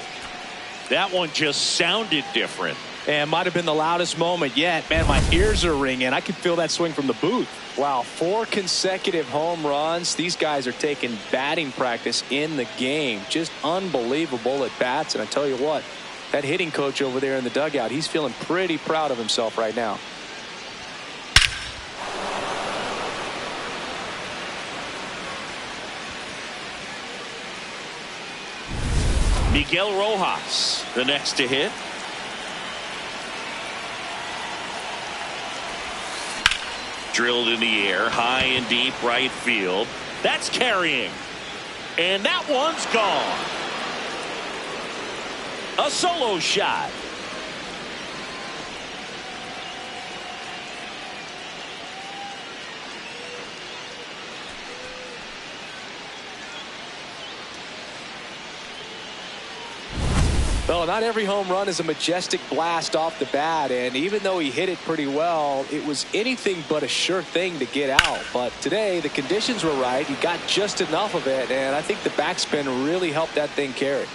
That one just sounded different. And might have been the loudest moment yet. Man, my ears are ringing. I can feel that swing from the booth. Wow, 4 consecutive home runs. These guys are taking batting practice in the game. Just unbelievable at bats. And I tell you what, that hitting coach over there in the dugout, he's feeling pretty proud of himself right now. Miguel Rojas, the next to hit. drilled in the air, high and deep right field. That's carrying. And that one's gone. A solo shot. Well, not every home run is a majestic blast off the bat, and even though he hit it pretty well, it was anything but a sure thing to get out. But today, the conditions were right. He got just enough of it, and I think the backspin really helped that thing carry.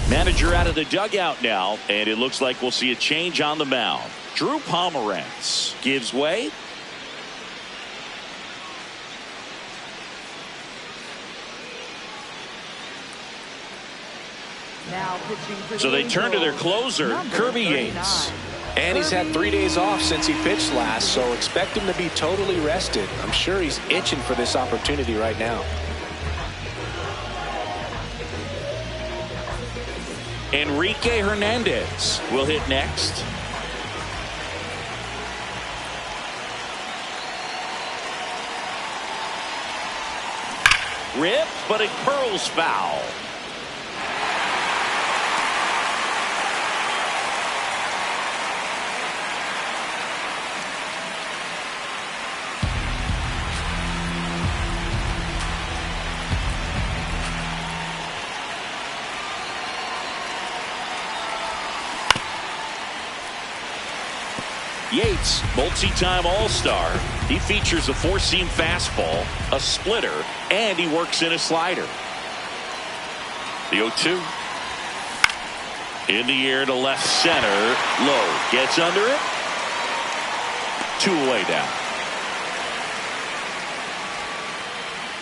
Manager out of the dugout now, and it looks like we'll see a change on the mound. Drew Pomerantz gives way. Now pitching for So the they turn to their Angels, closer, number Kirby 39. Yates. And he's had 3 days off since he pitched last, so expect him to be totally rested. I'm sure he's itching for this opportunity right now. Enrique Hernandez will hit next. Ripped, but it curls foul. Yates, multi-time All-Star. He features a four-seam fastball, a splitter, and he works in a slider. The 0-2. In the air to left center. Low. Gets under it. 2 away down.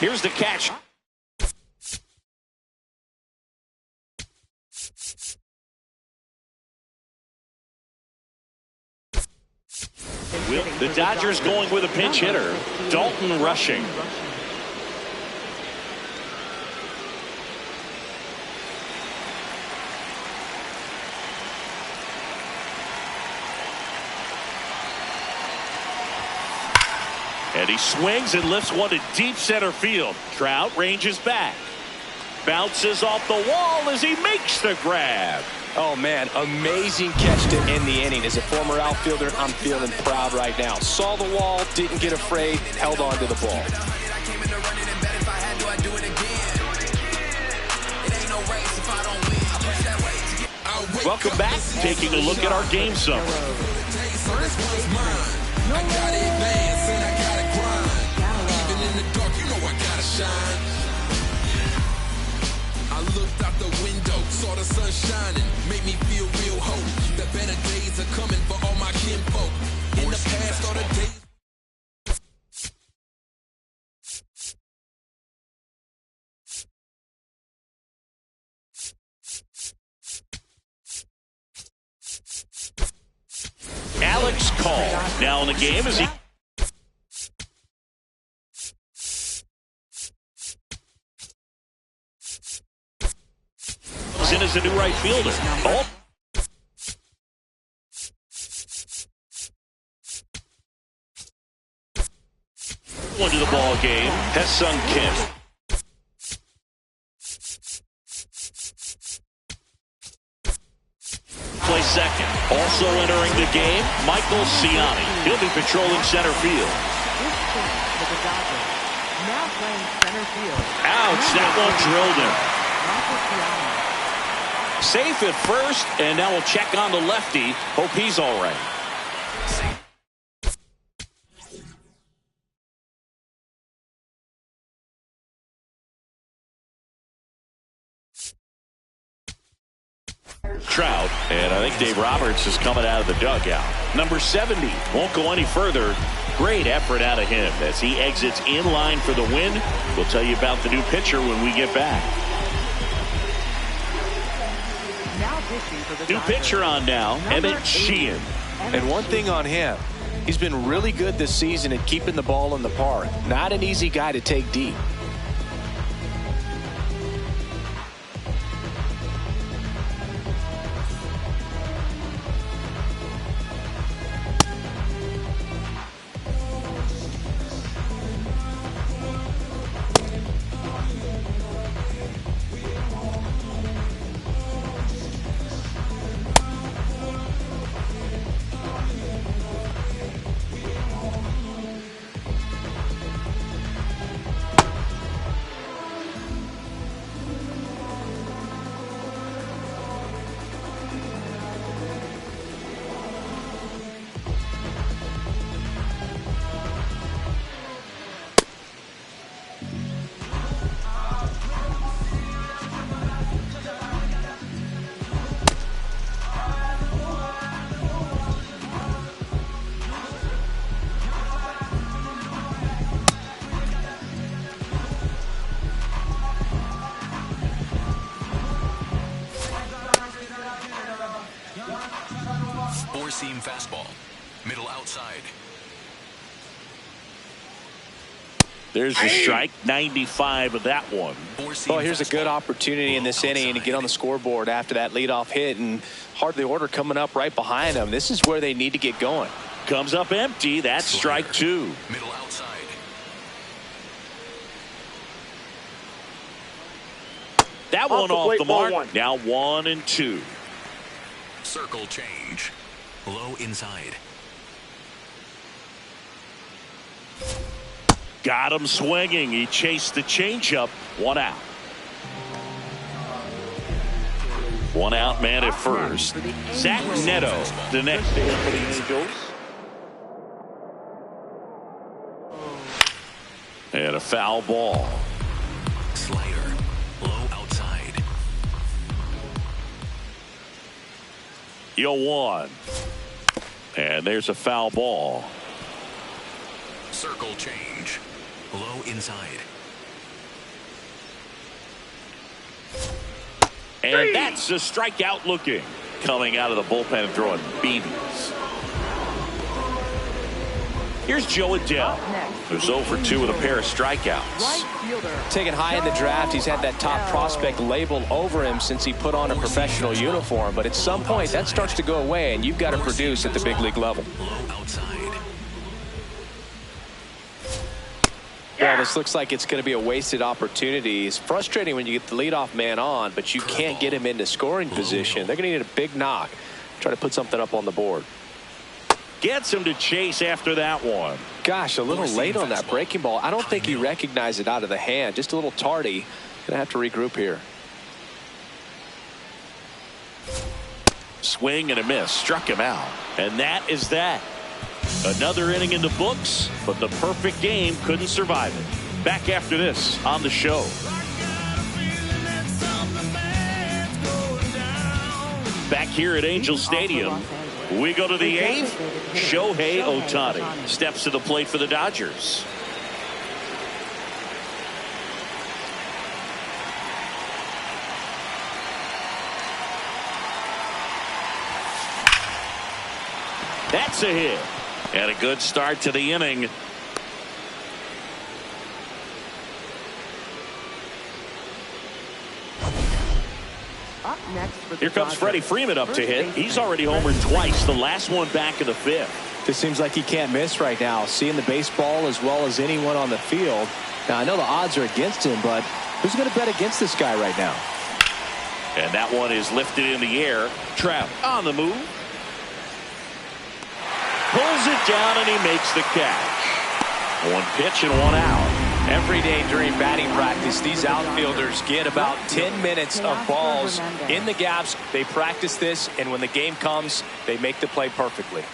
Here's the catch. The Dodgers going with a pinch hitter, Dalton Rushing. And he swings and lifts one to deep center field. Trout ranges back. Bounces off the wall as he makes the grab. Oh, man, amazing catch to end the inning. As a former outfielder, I'm feeling proud right now. Saw the wall, didn't get afraid, held on to the ball. Welcome back. Taking a look at our game summary. I looked out the window, saw the sun shining, made me feel real hope. The better days are coming for all my kinfolk. In the past, all the days. Alex Call now in the game as he in as a new right fielder. Oh. One to the ball game. Ha-Seong Kim. Play second. Also entering the game, Michael Ciani. He'll be patrolling center field. For the Dodgers, now playing center field. Ouch, that one drilled him. Michael Ciani. Safe at first, and now we'll check on the lefty. Hope he's all right. Trout, and I think Dave Roberts is coming out of the dugout. Number 70 won't go any further. Great effort out of him as he exits in line for the win. We'll tell you about the new pitcher when we get back. New pitcher on now, Emmett Sheehan. And one thing on him, he's been really good this season at keeping the ball in the park. Not an easy guy to take deep. Four-seam fastball. Middle outside. There's a strike. 95 of that one. Oh, here's a good opportunity in this inning to get on the scoreboard after that leadoff hit, and hardly order coming up right behind them. This is where they need to get going. Comes up empty. That's strike two. Middle outside. That one off the mark. One. Now 1-2. Circle change. Low inside. Got him swinging. He chased the changeup. 1 out. 1 out, man at first. Zach Neto, the next day for the Angels. And a foul ball. Slider. Low outside. 0-1. And there's a foul ball. Circle change. Low inside. And that's a strikeout looking. Coming out of the bullpen and throwing BBs. Here's Joe Adele, who's 0 for 2 with a pair of strikeouts. Taken high in the draft, he's had that top prospect label over him since he put on a professional uniform. But at some point, that starts to go away, and you've got to produce at the big league level. Low outside. Yeah, this looks like it's going to be a wasted opportunity. It's frustrating when you get the leadoff man on, but you can't get him into scoring position. They're going to need a big knock. Try to put something up on the board. Gets him to chase after that one. Gosh, a little late on that breaking ball. I don't think he recognized it out of the hand. Just a little tardy. Going to have to regroup here. Swing and a miss. Struck him out. And that is that. Another inning in the books, but the perfect game couldn't survive it. Back after this on the show. Back here at Angel Stadium, we go to the 8th. Shohei Ohtani steps to the plate for the Dodgers. That's a hit. And a good start to the inning. Up next for the Here comes Dodgers. Freddie Freeman up to hit. He's already homered twice. The last one back in the 5th. This seems like he can't miss right now. Seeing the baseball as well as anyone on the field. Now, I know the odds are against him, but who's going to bet against this guy right now? And that one is lifted in the air. Trout on the move. Pulls it down and he makes the catch. 1 pitch and 1 out. Every day during batting practice, these outfielders get about 10 minutes of balls in the gaps. They practice this, and when the game comes, they make the play perfectly.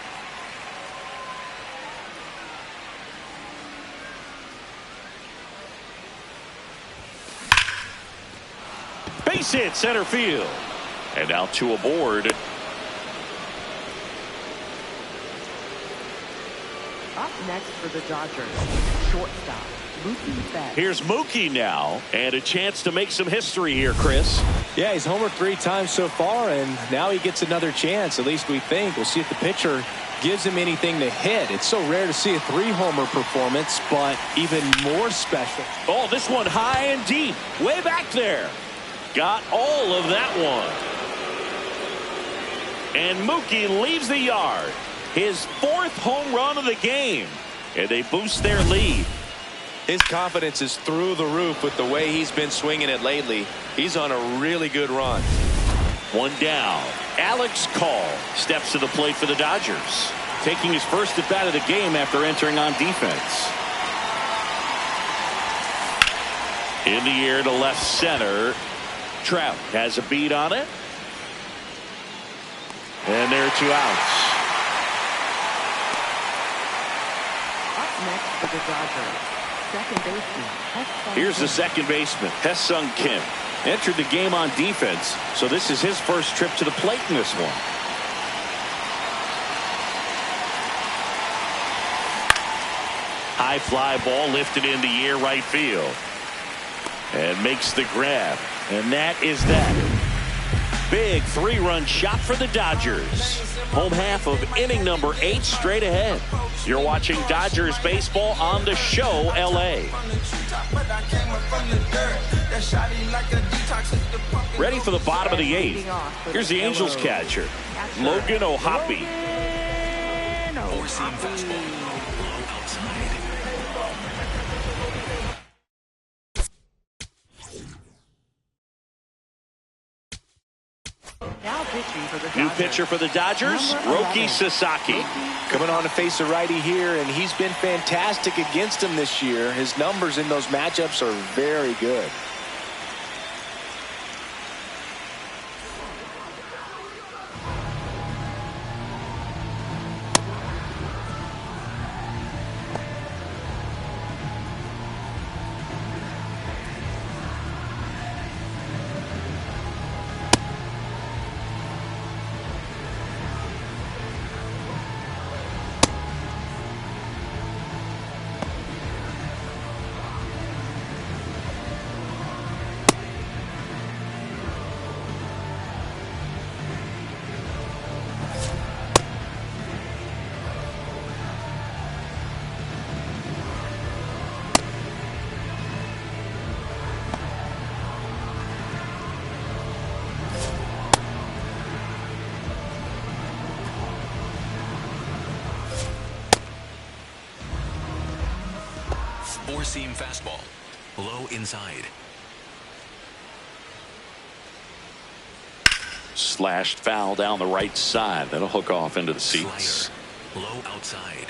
Base hit center field. And now 2 aboard. Up next for the Dodgers, shortstop, Mookie Betts. Here's Mookie now, and a chance to make some history here, Chris. Yeah, he's homered 3 times so far, and now he gets another chance. At least we think. We'll see if the pitcher gives him anything to hit. It's so rare to see a 3-homer performance, but even more special. Oh, this one high and deep, way back there. Got all of that one. And Mookie leaves the yard. His 4th home run of the game. And they boost their lead. His confidence is through the roof with the way he's been swinging it lately. He's on a really good run. 1 down. Alex Call steps to the plate for the Dodgers. Taking his first at bat of the game after entering on defense. In the air to left center. Trout has a beat on it. And there are 2 outs. Next for the Dodgers, second baseman. Here's the second baseman, Hesung Kim. Entered the game on defense, so this is his first trip to the plate in this one. High fly ball lifted in the air right field. And makes the grab. And that is that. Big 3-run shot for the Dodgers. Home half of inning number 8 straight ahead. You're watching Dodgers baseball on the show, L.A. Ready for the bottom of the 8th. Here's the Angels catcher, Logan O'Hoppe. Four-seam fastball. Low outside. Now pitching for the New Dodgers. pitcher for the Dodgers, Roki Sasaki. Coming on to face a righty here, and he's been fantastic against him this year. His numbers in those matchups are very good. Four-seam fastball. Low inside. Slashed foul down the right side. That'll hook off into the seats. Slider. Low outside.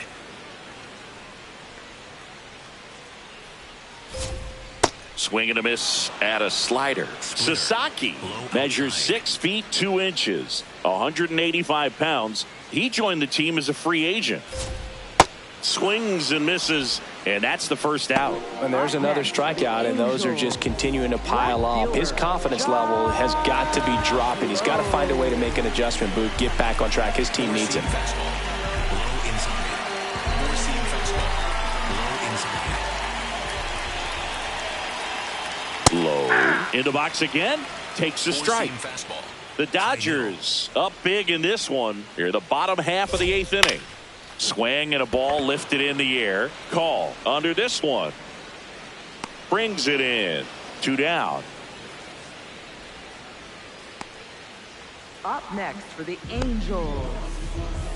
Swing and a miss at a slider. Sasaki measures 6 feet 2 inches, 185 pounds. He joined the team as a free agent. Swings and misses, and that's the first out. And there's another strikeout, and those are just continuing to pile up. His confidence level has got to be dropping. He's got to find a way to make an adjustment, Boot, get back on track. His team needs him. Fastball. Low inside. Four-seam fastball. Low inside. Low. In the box again. Takes a strike. Four-seam fastball. The Dodgers up big in this one. Here, the bottom half of the 8th inning. Swing and a ball lifted in the air. Call under this one. Brings it in. 2 down. Up next for the Angels,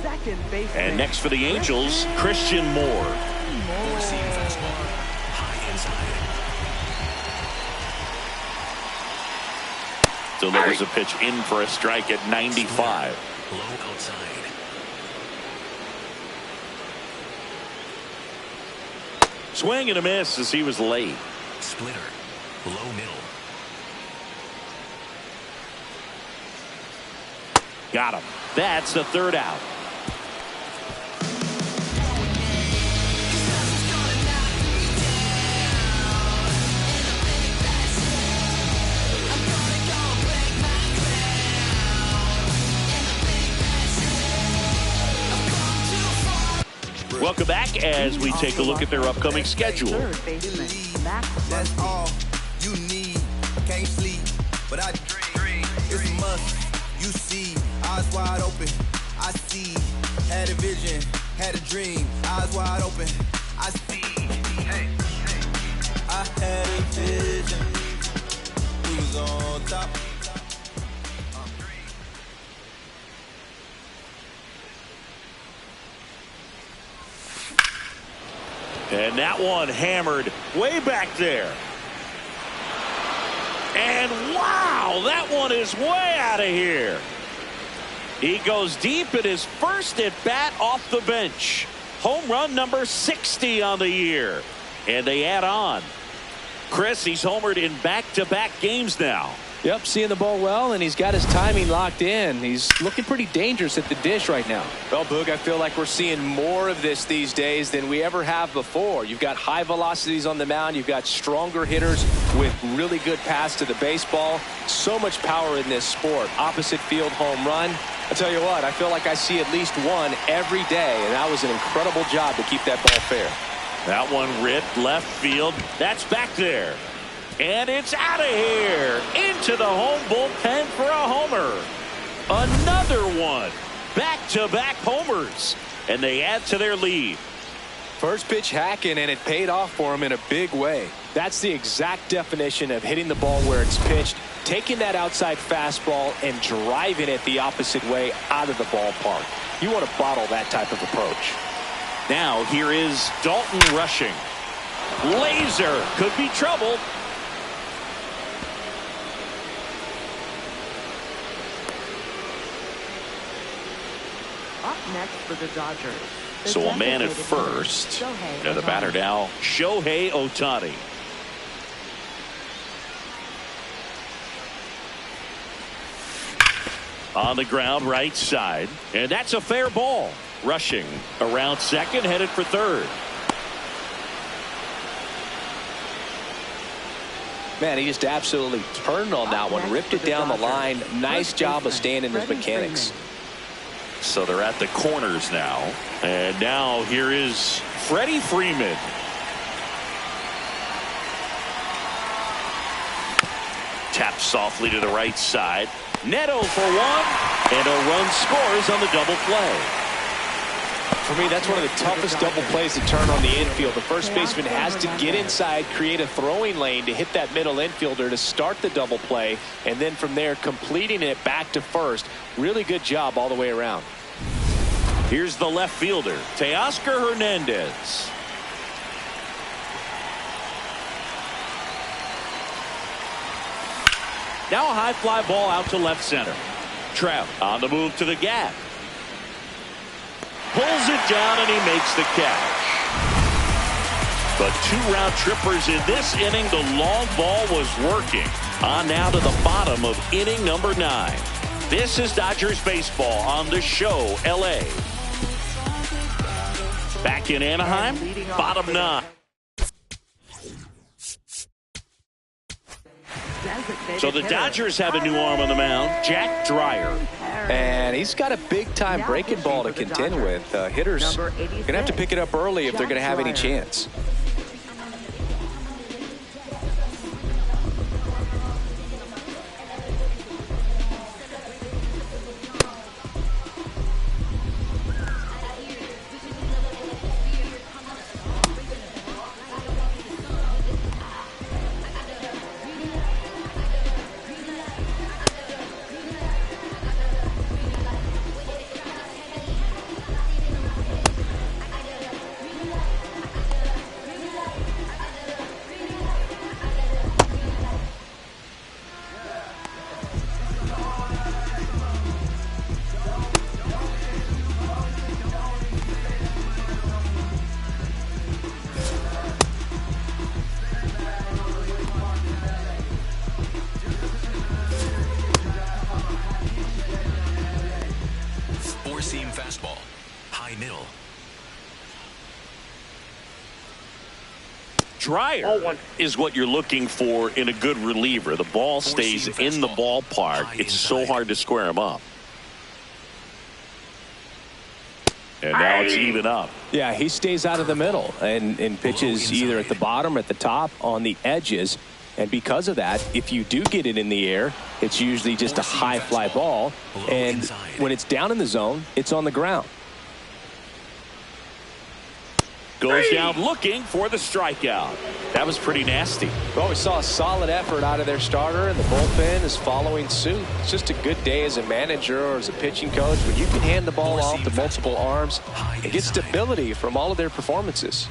second baseman. And next for the Angels, Christian Moore. Four-seam fastball. High inside. Delivers a pitch in for a strike at 95. Low outside. Swing and a miss as he was late. Splitter. Low middle. Got him. That's the 3rd out. Welcome back as we take a look at their upcoming schedule. Third baseman, Max That's all you need. Can't sleep, but I dream. It's a must. You see, eyes wide open. I see. Had a vision, had a dream. Eyes wide open. I see. Hey, hey. I had a vision. We was on top. And that one hammered way back there. And wow, that one is way out of here. He goes deep in his first at bat off the bench. Home run number 60 on the year. And they add on. Chris, he's homered in back-to-back games now. Yep, seeing the ball well, and he's got his timing locked in. He's looking pretty dangerous at the dish right now. Well, Boog, I feel like we're seeing more of this these days than we ever have before. You've got high velocities on the mound. You've got stronger hitters with really good pass to the baseball. So much power in this sport. Opposite field home run. I tell you what, I feel like I see at least one every day, and that was an incredible job to keep that ball fair. That one ripped left field. That's back there. And it's out of here. Into the home bullpen for a homer. Another one. Back-to-back homers. And they add to their lead. First pitch hacking, and it paid off for him in a big way. That's the exact definition of hitting the ball where it's pitched, taking that outside fastball and driving it the opposite way out of the ballpark. You want to bottle that type of approach. Now here is Dalton rushing. Laser could be trouble. Up next for the Dodgers. So a man at first. And the batter now, Shohei Ohtani. On the ground, right side. And that's a fair ball. Rushing around second, headed for third. Man, he just absolutely turned on that one. Ripped it down the line. Nice job of staying in his mechanics. So they're at the corners now. And now here is Freddie Freeman. Tapped softly to the right side. Neto for one. And a run scores on the double play. For me, that's one of the toughest double plays to turn on the infield. The first baseman has to get inside, create a throwing lane to hit that middle infielder to start the double play, and then from there completing it back to first. Really good job all the way around. Here's the left fielder, Teoscar Hernandez. Now a high fly ball out to left center. Trout on the move to the gap. Pulls it down and he makes the catch. But 2 round trippers in this inning. The long ball was working. On now to the bottom of inning number 9. This is Dodgers baseball on the show, LA. Back in Anaheim, bottom 9. So the Dodgers have a new arm on the mound, Jack Dreyer. And he's got a big-time breaking ball to contend with. Hitters are going to have to pick it up early if they're going to have any chance. Four-seam fastball. High middle. Dreyer is what you're looking for in a good reliever. The ball stays in the ballpark. It's so hard to square him up. And now it's even up. Yeah, he stays out of the middle and pitches either at the bottom or at the top on the edges. And because of that, if you do get it in the air, it's usually just a high fly ball. And when it's down in the zone, it's on the ground. Goes down looking for the strikeout. That was pretty nasty. Well, we saw a solid effort out of their starter, and the bullpen is following suit. It's just a good day as a manager or as a pitching coach when you can hand the ball off to multiple arms and get stability from all of their performances.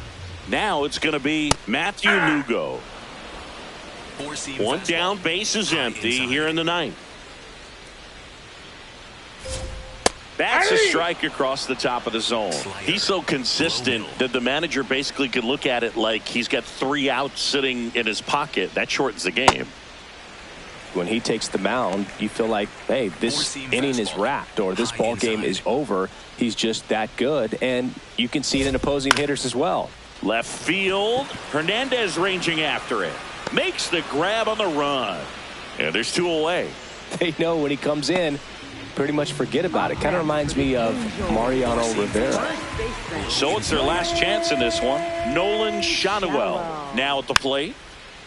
Now it's going to be Matthew Lugo. One down, base is empty here in the 9th. That's a strike across the top of the zone. He's so consistent that the manager basically could look at it like he's got 3 outs sitting in his pocket. That shortens the game. When he takes the mound, you feel like, hey, this inning is wrapped or this ball game is over. He's just that good, and you can see it in opposing hitters as well. Left field, Hernandez ranging after it. Makes the grab on the run. And there's 2 away. They know when he comes in, pretty much forget about it. Kind of reminds me of Mariano Rivera. So it's their last chance in this one. Nolan Schanuel now at the plate.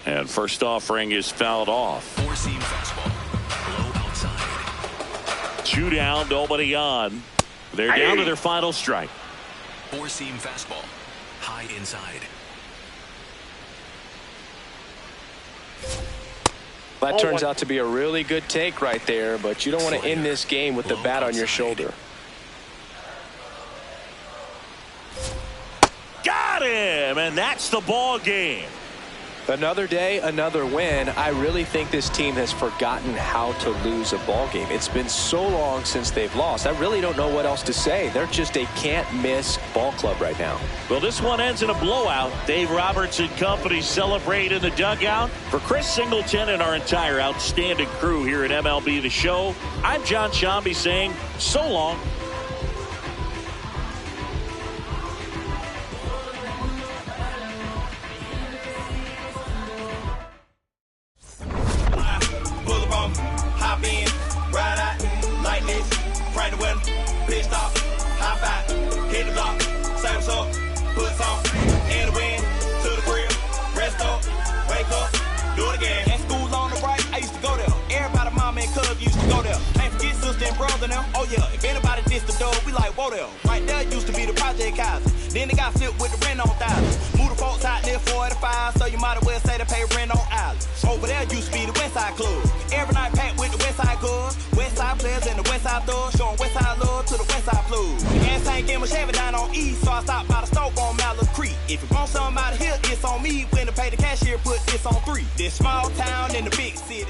And first offering is fouled off. Four-seam fastball. Low outside. 2 down, nobody on. They're down to their final strike. Four-seam fastball. High inside. That turns out to be a really good take right there, but you don't want to end this game with the bat on your shoulder. Got him, and that's the ball game. Another day, another win. I really think this team has forgotten how to lose a ball game. It's been so long since they've lost. I really don't know what else to say. They're just a can't-miss ball club right now. Well, this one ends in a blowout. Dave Roberts and company celebrate in the dugout. For Chris Singleton and our entire outstanding crew here at MLB The Show, I'm John Shambi saying so long. Hop in, ride out, like this, crank the window, pitch stop, hop out, hit the block, say what's up, put some in the wind, to the grill, rest up, wake up, do it again. At school on the right, I used to go there. Everybody, mama and cuz used to go there. Ain't forget sister and brother now. Oh yeah, if anybody dissed the door, we like, whoa there. Right there used to be the Project Kaiser. Then they got flipped with the rent on thousands. Move the folks out near 45, so you might as well say they pay rent on islands. Over there used to be the West Side Club. Every night packed with the West Side Cubs. West Side players and the West Side thugs, showing West Side love to the West Side Blues. The gas tank in my Chevy down on East, so I stopped by the stove on Mallard Creek. If you want something out of here, it's on me. When to pay the cashier, put this on 3. This small town in the big city.